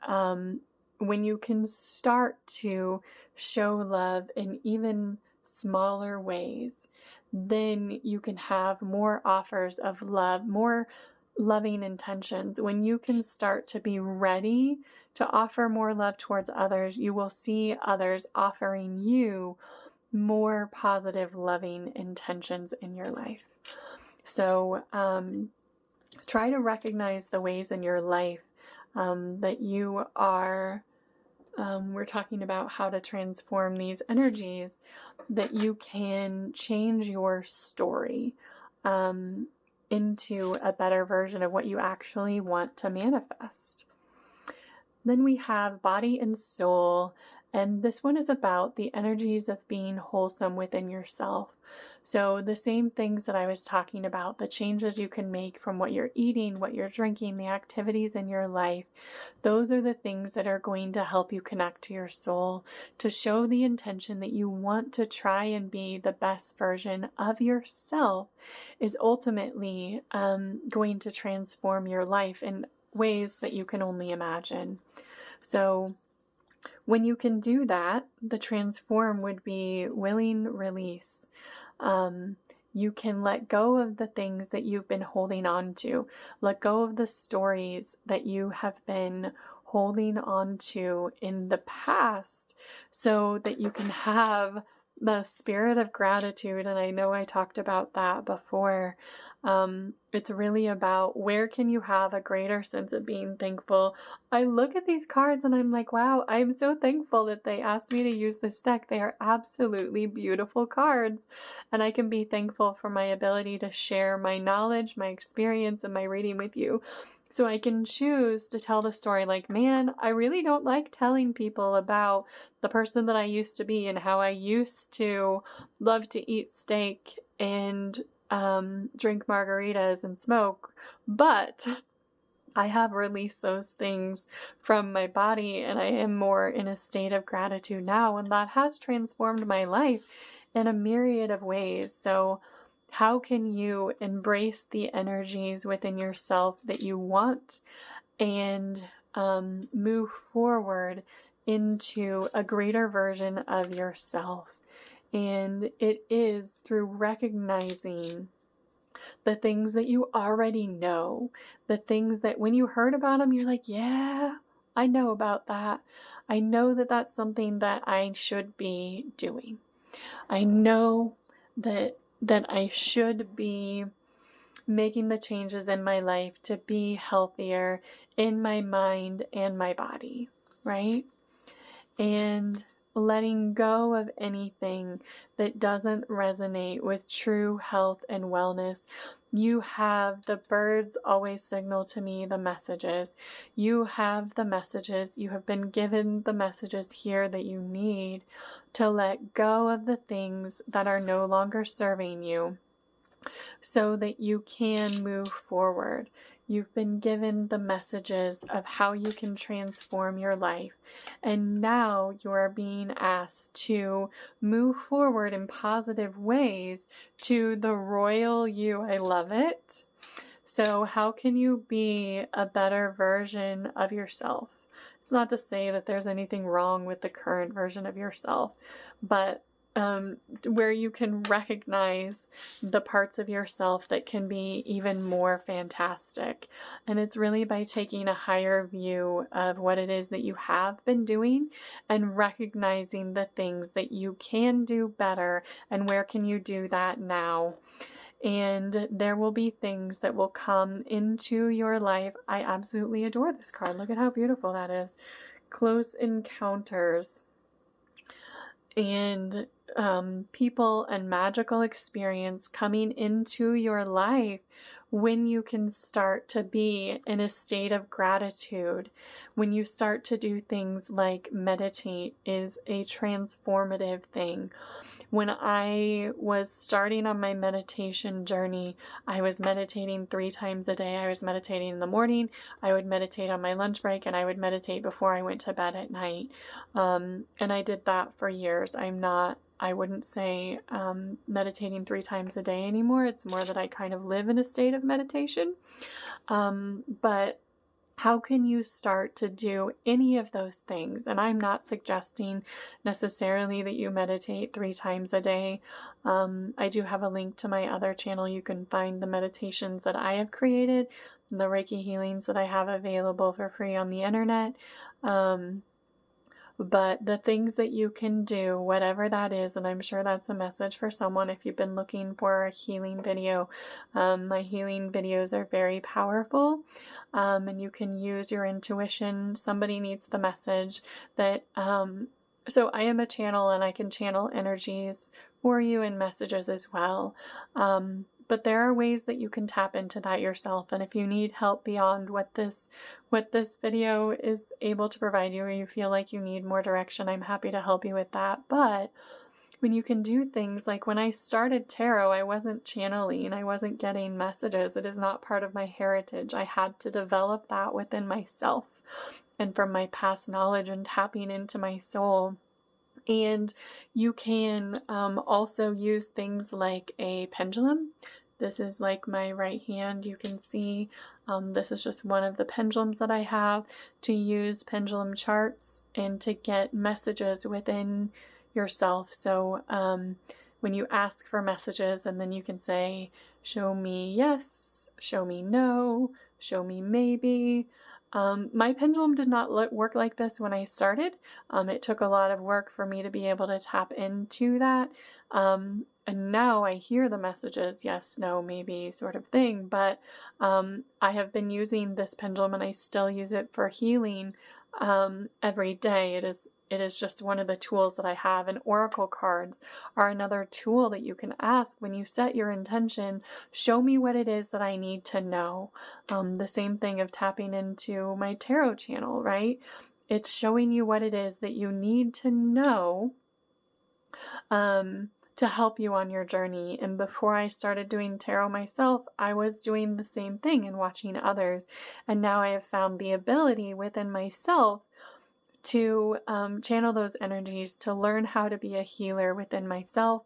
when you can start to show love in even smaller ways, then you can have more offers of love, more loving intentions. When you can start to be ready to offer more love towards others, you will see others offering you more positive, loving intentions in your life. So try to recognize the ways in your life that you are, we're talking about how to transform these energies, that you can change your story into a better version of what you actually want to manifest. Then we have body and soul, and this one is about the energies of being wholesome within yourself. So the same things that I was talking about, the changes you can make from what you're eating, what you're drinking, the activities in your life, those are the things that are going to help you connect to your soul, to show the intention that you want to try and be the best version of yourself is ultimately going to transform your life in ways that you can only imagine. So when you can do that, the transform would be willing release. You can let go of the things that you've been holding on to. Let go of the stories that you have been holding on to in the past so that you can have the spirit of gratitude. And I know I talked about that before. It's really about where can you have a greater sense of being thankful. I look at these cards and I'm like, wow, I'm so thankful that they asked me to use this deck. They are absolutely beautiful cards. And I can be thankful for my ability to share my knowledge, my experience, and my reading with you. So I can choose to tell the story like, man, I really don't like telling people about the person that I used to be and how I used to love to eat steak and drink margaritas and smoke, but I have released those things from my body and I am more in a state of gratitude now, and that has transformed my life in a myriad of ways. So how can you embrace the energies within yourself that you want and move forward into a greater version of yourself? And it is through recognizing the things that you already know, the things that when you heard about them, you're like, yeah, I know about that. I know that that's something that I should be doing. I know that I should be making the changes in my life to be healthier in my mind and my body, right? And letting go of anything that doesn't resonate with true health and wellness. You have the birds always signal to me the messages. You have the messages. You have been given the messages here that you need to let go of the things that are no longer serving you so that you can move forward. You've been given the messages of how you can transform your life. And now you are being asked to move forward in positive ways to the royal you. I love it. So how can you be a better version of yourself? It's not to say that there's anything wrong with the current version of yourself, but where you can recognize the parts of yourself that can be even more fantastic. And it's really by taking a higher view of what it is that you have been doing and recognizing the things that you can do better and where can you do that now. And there will be things that will come into your life. I absolutely adore this card. Look at how beautiful that is. Close encounters and people and magical experience coming into your life when you can start to be in a state of gratitude. When you start to do things like meditate is a transformative thing. When I was starting on my meditation journey, I was meditating 3 times a day. I was meditating in the morning, I would meditate on my lunch break, and I would meditate before I went to bed at night. And I did that for years. I wouldn't say meditating 3 times a day anymore. It's more that I kind of live in a state of meditation. But how can you start to do any of those things? And I'm not suggesting necessarily that you meditate 3 times a day. I do have a link to my other channel. You can find the meditations that I have created, the Reiki healings that I have available for free on the internet. But the things that you can do, whatever that is, and I'm sure that's a message for someone if you've been looking for a healing video. My healing videos are very powerful, and you can use your intuition. Somebody needs the message that, so I am a channel and I can channel energies for you and messages as well. But there are ways that you can tap into that yourself. And if you need help beyond what this video is able to provide you, or you feel like you need more direction, I'm happy to help you with that. But when you can do things like when I started tarot, I wasn't channeling, I wasn't getting messages. It is not part of my heritage. I had to develop that within myself and from my past knowledge and tapping into my soul. And you can also use things like a pendulum. This is like my right hand. You can see this is just one of the pendulums that I have, to use pendulum charts and to get messages within yourself. So when you ask for messages, and then you can say, show me yes, show me no, show me maybe. My pendulum did not work like this when I started. It took a lot of work for me to be able to tap into that. And now I hear the messages, yes, no, maybe sort of thing. But I have been using this pendulum and I still use it for healing every day. It is just one of the tools that I have. And oracle cards are another tool that you can ask when you set your intention. Show me what it is that I need to know. The same thing of tapping into my tarot channel, right? It's showing you what it is that you need to know to help you on your journey. And before I started doing tarot myself, I was doing the same thing and watching others. And now I have found the ability within myself to channel those energies, to learn how to be a healer within myself,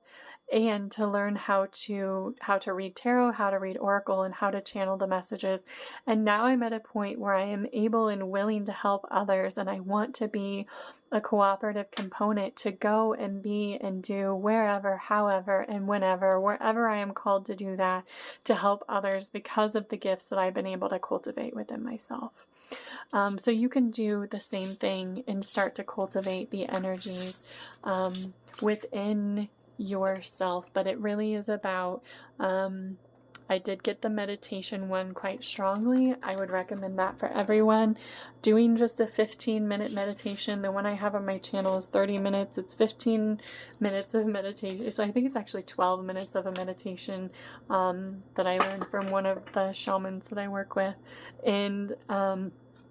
and to learn how to read tarot, how to read oracle, and how to channel the messages. And now I'm at a point where I am able and willing to help others, and I want to be a cooperative component to go and be and do wherever, however, and whenever, wherever I am called to do that, to help others because of the gifts that I've been able to cultivate within myself. So you can do the same thing and start to cultivate the energies within yourself. But it really is about, I I did get the meditation one quite strongly. I would recommend that for everyone. Doing just a 15-minute meditation. The one I have on my channel is 30 minutes. It's 15 minutes of meditation. So I think it's actually 12 minutes of a meditation that I learned from one of the shamans that I work with. And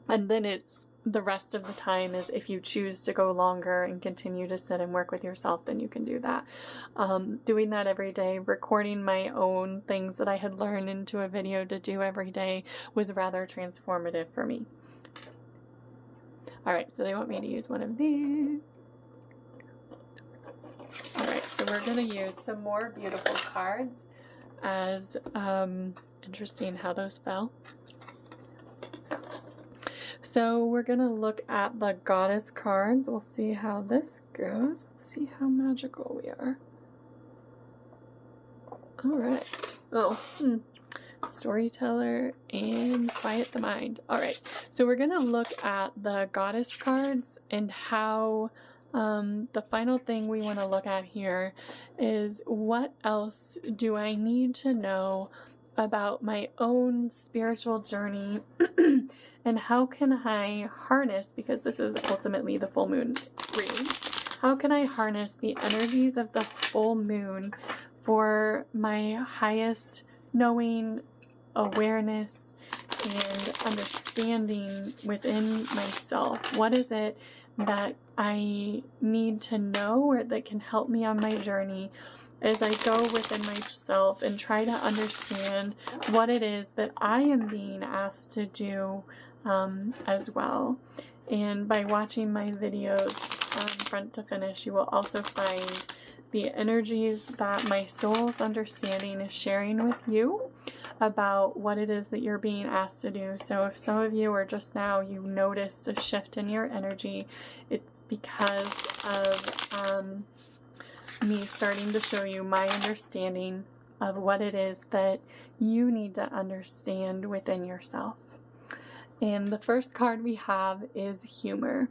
then it's the rest of the time is if you choose to go longer and continue to sit and work with yourself, then you can do that. Doing that every day, recording my own things that I had learned into a video to do every day was rather transformative for me. All right, so they want me to use one of these. All right, so we're going to use some more beautiful cards as, interesting how those fell. So we're going to look at the goddess cards. We'll see how this goes. Let's see how magical we are. All right. Oh, storyteller and quiet the mind. All right. So we're going to look at the goddess cards and how the final thing we want to look at here is what else do I need to know about my own spiritual journey and how can I harness, because this is ultimately the full moon reading, how can I harness the energies of the full moon for my highest knowing, awareness, and understanding within myself? What is it that I need to know or that can help me on my journey as I go within myself and try to understand what it is that I am being asked to do as well. And by watching my videos front to finish, you will also find the energies that my soul's understanding is sharing with you about what it is that you're being asked to do. So if some of you are just now, you noticed a shift in your energy, it's because of me starting to show you my understanding of what it is that you need to understand within yourself. And the first card we have is humor.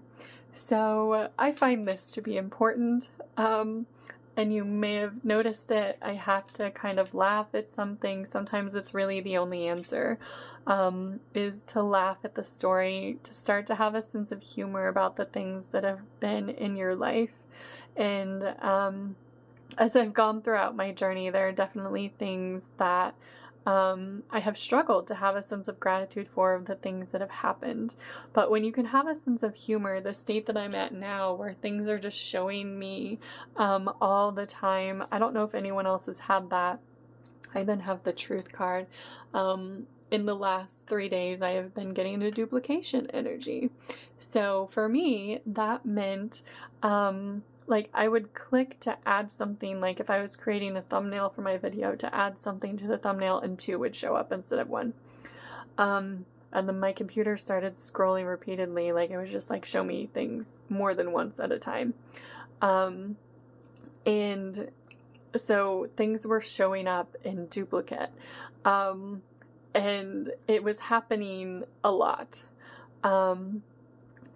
So I find this to be important. And you may have noticed it. I have to kind of laugh at something. Sometimes it's really the only answer, is to laugh at the story, to start to have a sense of humor about the things that have been in your life. And as I've gone throughout my journey, there are definitely things that I have struggled to have a sense of gratitude for the things that have happened. But when you can have a sense of humor, the state that I'm at now, where things are just showing me all the time, I don't know if anyone else has had that. I then have the truth card. In the last 3 days, I have been getting a duplication energy. So for me, that meant like I would click to add something, like if I was creating a thumbnail for my video, to add something to the thumbnail and 2 would show up instead of 1. And then my computer started scrolling repeatedly, like it was just like show me things more than once at a time. And so things were showing up in duplicate. And it was happening a lot.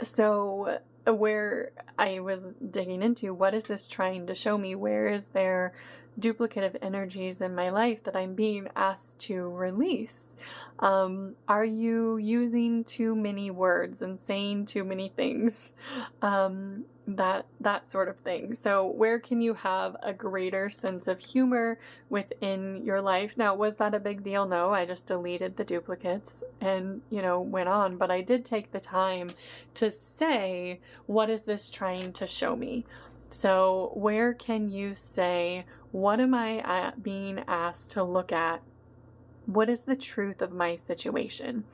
So where I was digging into, what is this trying to show me? Where is there duplicative energies in my life that I'm being asked to release? Are you using too many words and saying too many things? That sort of thing. So where can you have a greater sense of humor within your life? Now, was that a big deal? No, I just deleted the duplicates and, went on. But I did take the time to say, what is this trying to show me? So where can you say, what am I being asked to look at? What is the truth of my situation?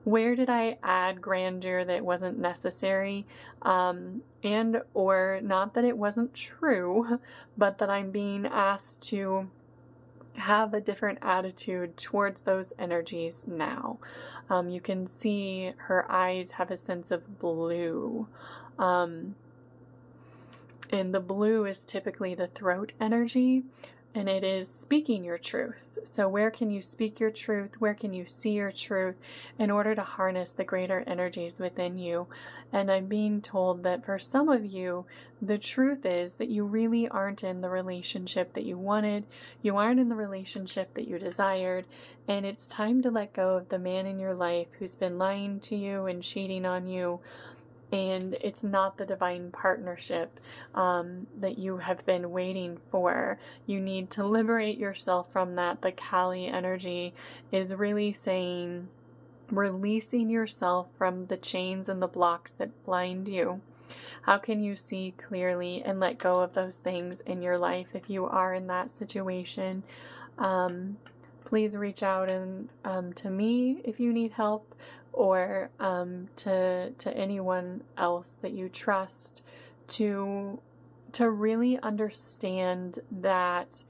Where did I add grandeur that wasn't necessary? And or not that it wasn't true, but that I'm being asked to have a different attitude towards those energies now. You can see her eyes have a sense of blue. And the blue is typically the throat energy. and it is speaking your truth. So where can you speak your truth? Where can you see your truth in order to harness the greater energies within you? And I'm being told that for some of you, the truth is that you really aren't in the relationship that you wanted. You aren't in the relationship that you desired. And it's time to let go of the man in your life who's been lying to you and cheating on you. And it's not the divine partnership that you have been waiting for. You need to liberate yourself from that. The Kali energy is really saying, releasing yourself from the chains and the blocks that blind you. How can you see clearly and let go of those things in your life if you are in that situation? Please reach out and to me if you need help, or to anyone else that you trust, to really understand that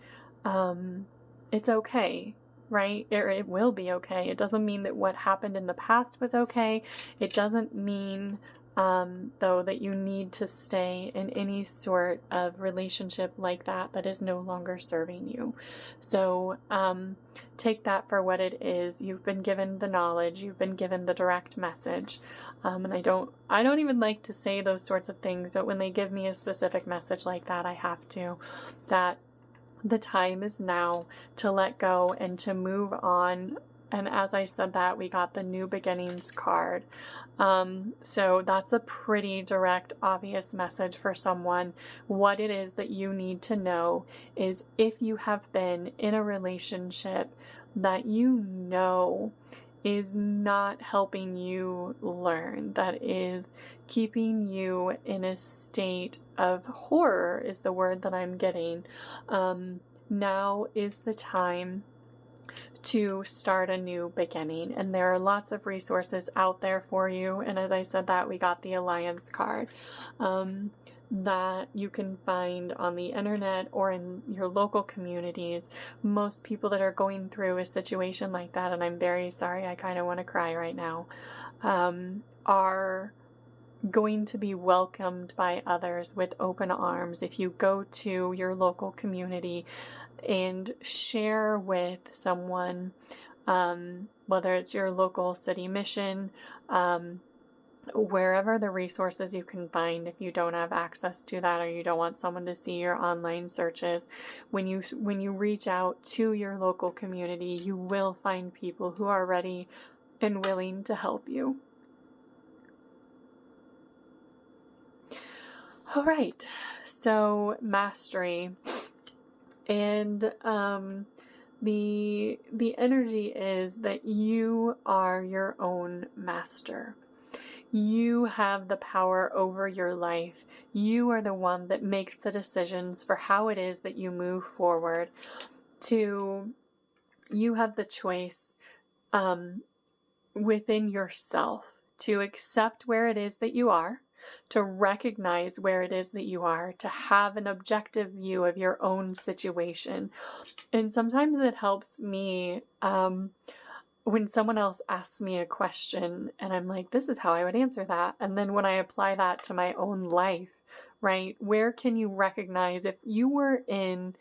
it's okay, right? It will be okay. It doesn't mean that what happened in the past was okay. It doesn't mean though that you need to stay in any sort of relationship like that is no longer serving you. So take that for what it is. You've been given the knowledge, you've been given the direct message. And I don't even like to say those sorts of things, but when they give me a specific message like that, I have to. That the time is now to let go and to move on. And as I said that, we got the New Beginnings card. So that's a pretty direct, obvious message for someone. What it is that you need to know is, if you have been in a relationship that you know is not helping you learn, that is keeping you in a state of horror, is the word that I'm getting, now is the time to start a new beginning. And there are lots of resources out there for you. And as I said that, we got the Alliance card that you can find on the internet or in your local communities. Most people that are going through a situation like that, and I'm very sorry, I kind of want to cry right now, are going to be welcomed by others with open arms. If you go to your local community and share with someone, whether it's your local city mission, wherever the resources you can find, if you don't have access to that or you don't want someone to see your online searches, when you reach out to your local community, you will find people who are ready and willing to help you. All right, so mastery. And the energy is that you are your own master. You have the power over your life. You are the one that makes the decisions for how it is that you move forward. You have the choice within yourself to accept where it is that you are, to recognize where it is that you are, to have an objective view of your own situation. And sometimes it helps me when someone else asks me a question and I'm like, this is how I would answer that. And then when I apply that to my own life, right? Where can you recognize, if you were in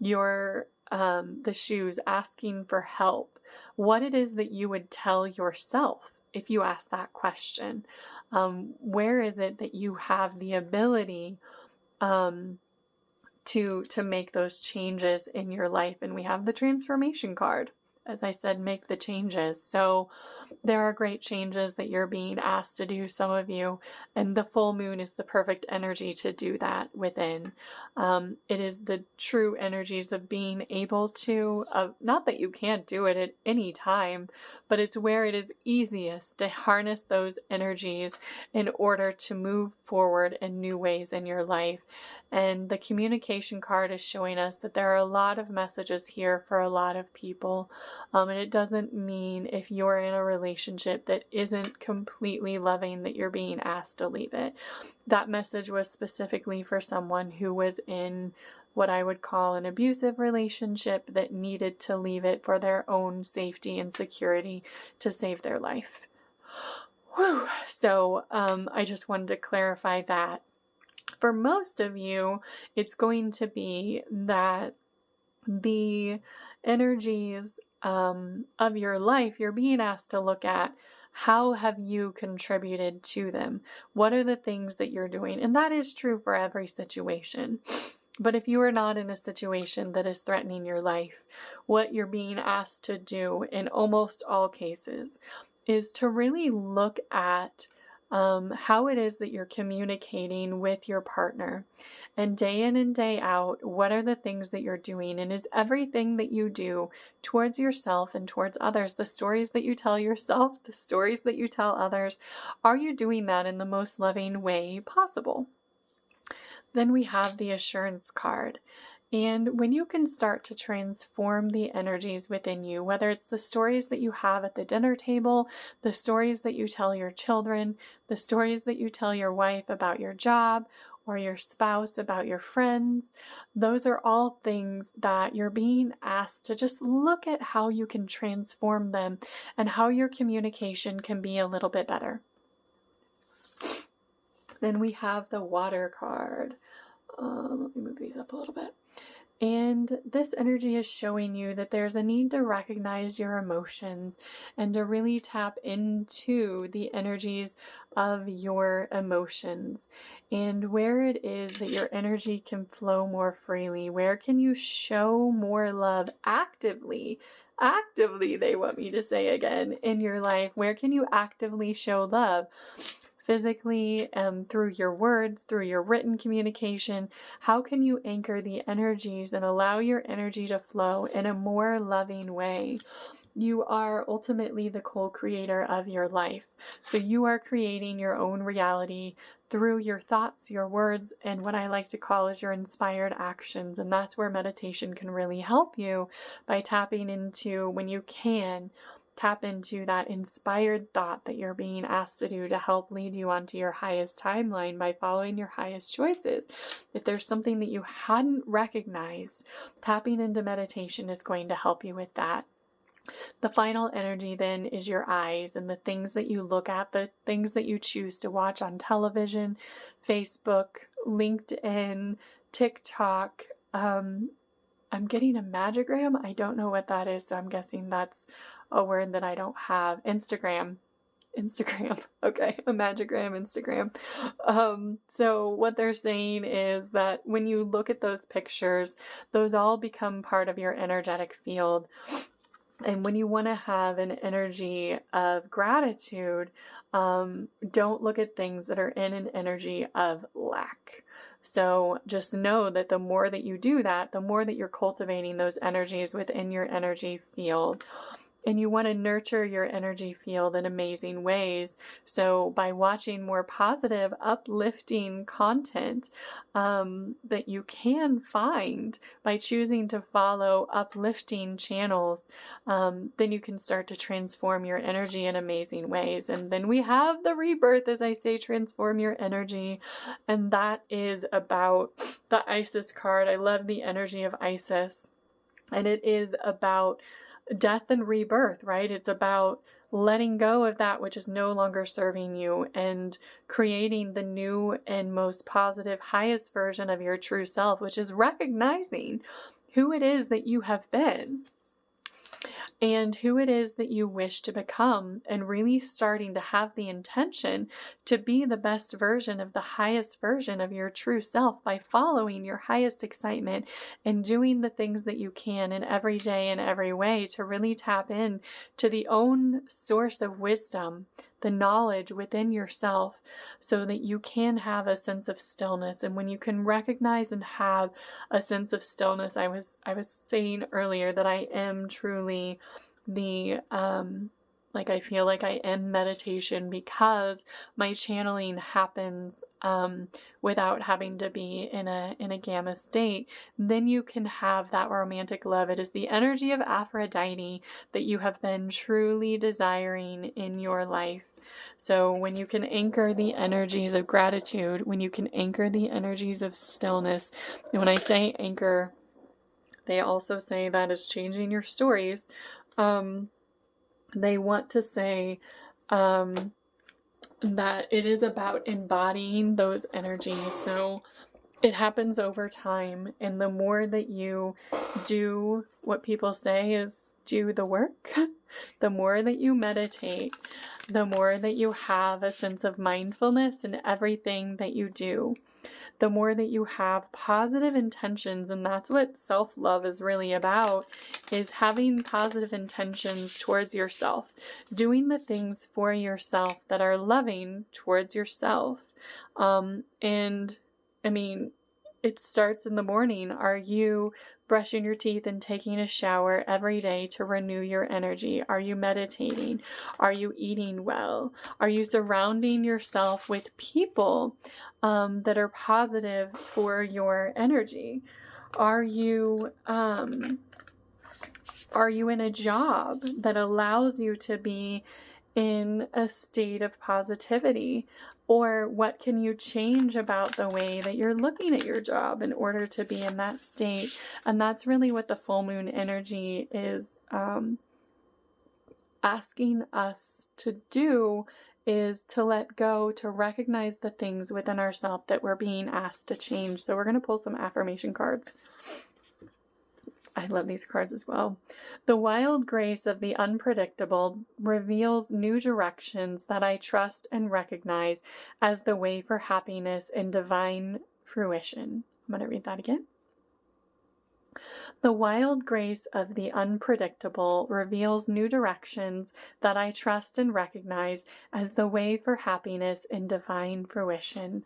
your the shoes asking for help, what it is that you would tell yourself if you ask that question? Where is it that you have the ability to make those changes in your life? And we have the transformation card. As I said, make the changes. So there are great changes that you're being asked to do, some of you, and the full moon is the perfect energy to do that within. It is the true energies of being able to, not that you can't do it at any time, but it's where it is easiest to harness those energies in order to move forward in new ways in your life. And the communication card is showing us that there are a lot of messages here for a lot of people. And it doesn't mean if you're in a relationship that isn't completely loving that you're being asked to leave it. That message was specifically for someone who was in what I would call an abusive relationship that needed to leave it for their own safety and security to save their life. Whew. So I just wanted to clarify that. For most of you, it's going to be that the energies of your life, you're being asked to look at how have you contributed to them? What are the things that you're doing? And that is true for every situation. But if you are not in a situation that is threatening your life, what you're being asked to do in almost all cases is to really look at how it is that you're communicating with your partner. And day in and day out, what are the things that you're doing? And is everything that you do towards yourself and towards others, the stories that you tell yourself, the stories that you tell others, are you doing that in the most loving way possible? Then we have the assurance card. And when you can start to transform the energies within you, whether it's the stories that you have at the dinner table, the stories that you tell your children, the stories that you tell your wife about your job, or your spouse about your friends, those are all things that you're being asked to just look at how you can transform them and how your communication can be a little bit better. Then we have the water card. Let me move these up a little bit. And this energy is showing you that there's a need to recognize your emotions and to really tap into the energies of your emotions and where it is that your energy can flow more freely. Where can you show more love actively? Actively, they want me to say again, in your life. Where can you actively show love? Physically, through your words, through your written communication. How can you anchor the energies and allow your energy to flow in a more loving way? You are ultimately the co-creator of your life. So you are creating your own reality through your thoughts, your words, and what I like to call is your inspired actions. And that's where meditation can really help you, by tapping into, when you can, tap into that inspired thought that you're being asked to do to help lead you onto your highest timeline by following your highest choices. If there's something that you hadn't recognized, tapping into meditation is going to help you with that. The final energy then is your eyes and the things that you look at, the things that you choose to watch on television, Facebook, LinkedIn, TikTok. I'm getting a magigram. I don't know what that is, so I'm guessing that's a word that I don't have. Instagram. Okay, a magigram, Instagram. So what they're saying is that when you look at those pictures, those all become part of your energetic field. And when you want to have an energy of gratitude, don't look at things that are in an energy of lack. So just know that the more that you do that, the more that you're cultivating those energies within your energy field. And you want to nurture your energy field in amazing ways. So by watching more positive, uplifting content that you can find by choosing to follow uplifting channels, then you can start to transform your energy in amazing ways. And then we have the rebirth, as I say, transform your energy. And that is about the Isis card. I love the energy of Isis. And it is about death and rebirth, right? It's about letting go of that which is no longer serving you and creating the new and most positive, highest version of your true self, which is recognizing who it is that you have been and who it is that you wish to become, and really starting to have the intention to be the best version of the highest version of your true self by following your highest excitement and doing the things that you can in every day and every way to really tap in to the own source of wisdom, the knowledge within yourself, so that you can have a sense of stillness. And when you can recognize and have a sense of stillness, I was saying earlier that I am truly the I feel like I am meditation, because my channeling happens without having to be in a gamma state. Then you can have that romantic love. It is the energy of Aphrodite that you have been truly desiring in your life. So when you can anchor the energies of gratitude, when you can anchor the energies of stillness, and when I say anchor, they also say that is changing your stories. They want to say that it is about embodying those energies. So it happens over time. And the more that you do what people say is do the work, the more that you meditate, the more that you have a sense of mindfulness in everything that you do, the more that you have positive intentions. And that's what self-love is really about, is having positive intentions towards yourself, doing the things for yourself that are loving towards yourself. And I mean, it starts in the morning. Are you brushing your teeth and taking a shower every day to renew your energy? Are you meditating? Are you eating well? Are you surrounding yourself with people that are positive for your energy? Are you in a job that allows you to be in a state of positivity? Or what can you change about the way that you're looking at your job in order to be in that state? And that's really what the full moon energy is asking us to do, is to let go, to recognize the things within ourselves that we're being asked to change. So we're going to pull some affirmation cards. I love these cards as well. The wild grace of the unpredictable reveals new directions that I trust and recognize as the way for happiness and divine fruition. I'm going to read that again. The wild grace of the unpredictable reveals new directions that I trust and recognize as the way for happiness and divine fruition.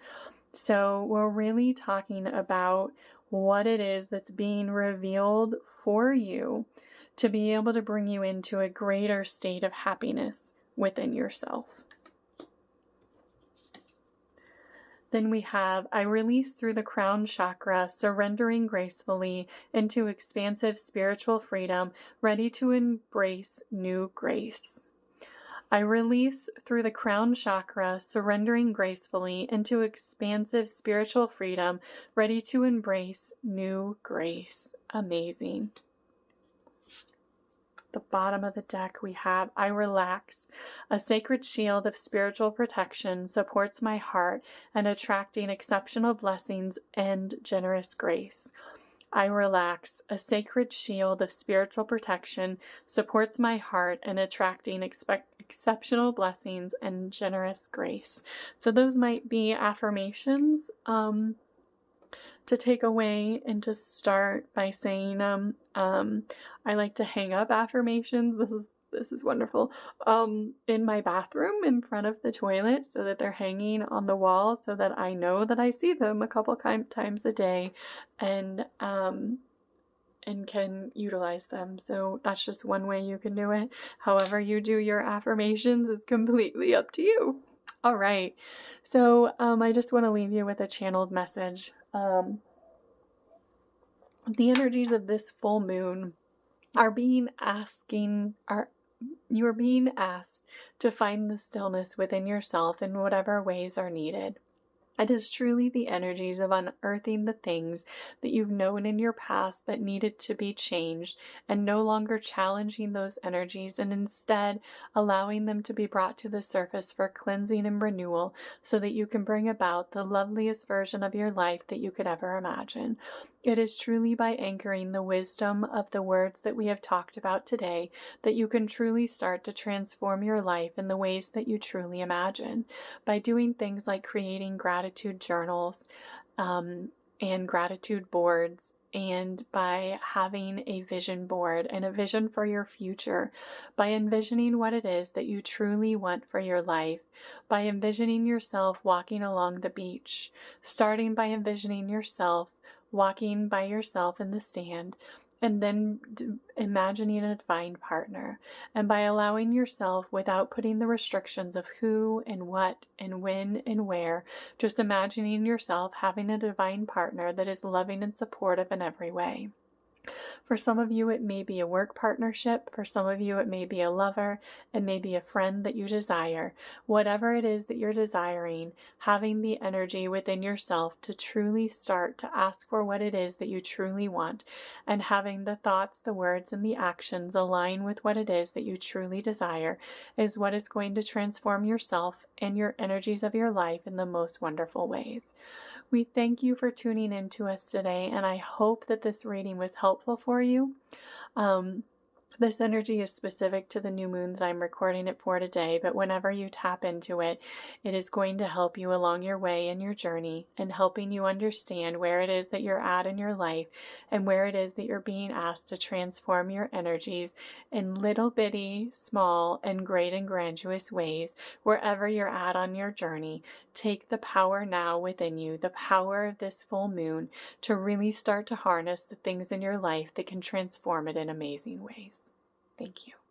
So we're really talking about what it is that's being revealed for you to be able to bring you into a greater state of happiness within yourself. Then we have, I release through the crown chakra, surrendering gracefully into expansive spiritual freedom, ready to embrace new grace. I release through the crown chakra, surrendering gracefully into expansive spiritual freedom, ready to embrace new grace. Amazing. The bottom of the deck we have, I relax. A sacred shield of spiritual protection supports my heart and attracting exceptional blessings and generous grace. I relax. A sacred shield of spiritual protection supports my heart and attracting exceptional blessings and generous grace. So those might be affirmations to take away and to start by saying them. I like to hang up affirmations. This is wonderful. In my bathroom in front of the toilet, so that they're hanging on the wall, so that I know that I see them a couple times a day, and can utilize them. So that's just one way you can do it. However you do your affirmations is completely up to you. All right. So I just want to leave you with a channeled message. The energies of this full moon you are being asked to find the stillness within yourself in whatever ways are needed. It is truly the energies of unearthing the things that you've known in your past that needed to be changed, and no longer challenging those energies, and instead allowing them to be brought to the surface for cleansing and renewal, so that you can bring about the loveliest version of your life that you could ever imagine. It is truly by anchoring the wisdom of the words that we have talked about today that you can truly start to transform your life in the ways that you truly imagine. By doing things like creating gratitude journals and gratitude boards, and by having a vision board and a vision for your future, by envisioning what it is that you truly want for your life, by envisioning yourself walking along the beach, starting by envisioning yourself walking by yourself in the sand, and then imagining a divine partner. And by allowing yourself, without putting the restrictions of who and what and when and where, just imagining yourself having a divine partner that is loving and supportive in every way. For some of you, it may be a work partnership. For some of you, it may be a lover. It may be a friend that you desire. Whatever it is that you're desiring, having the energy within yourself to truly start to ask for what it is that you truly want, and having the thoughts, the words, and the actions align with what it is that you truly desire, is what is going to transform yourself and your energies of your life in the most wonderful ways. We thank you for tuning in to us today, and I hope that this reading was helpful for you. This energy is specific to the new moon that I'm recording it for today, but whenever you tap into it, it is going to help you along your way in your journey and helping you understand where it is that you're at in your life and where it is that you're being asked to transform your energies in little bitty, small, and great and grandiose ways. Wherever you're at on your journey, take the power now within you, the power of this full moon, to really start to harness the things in your life that can transform it in amazing ways. Thank you.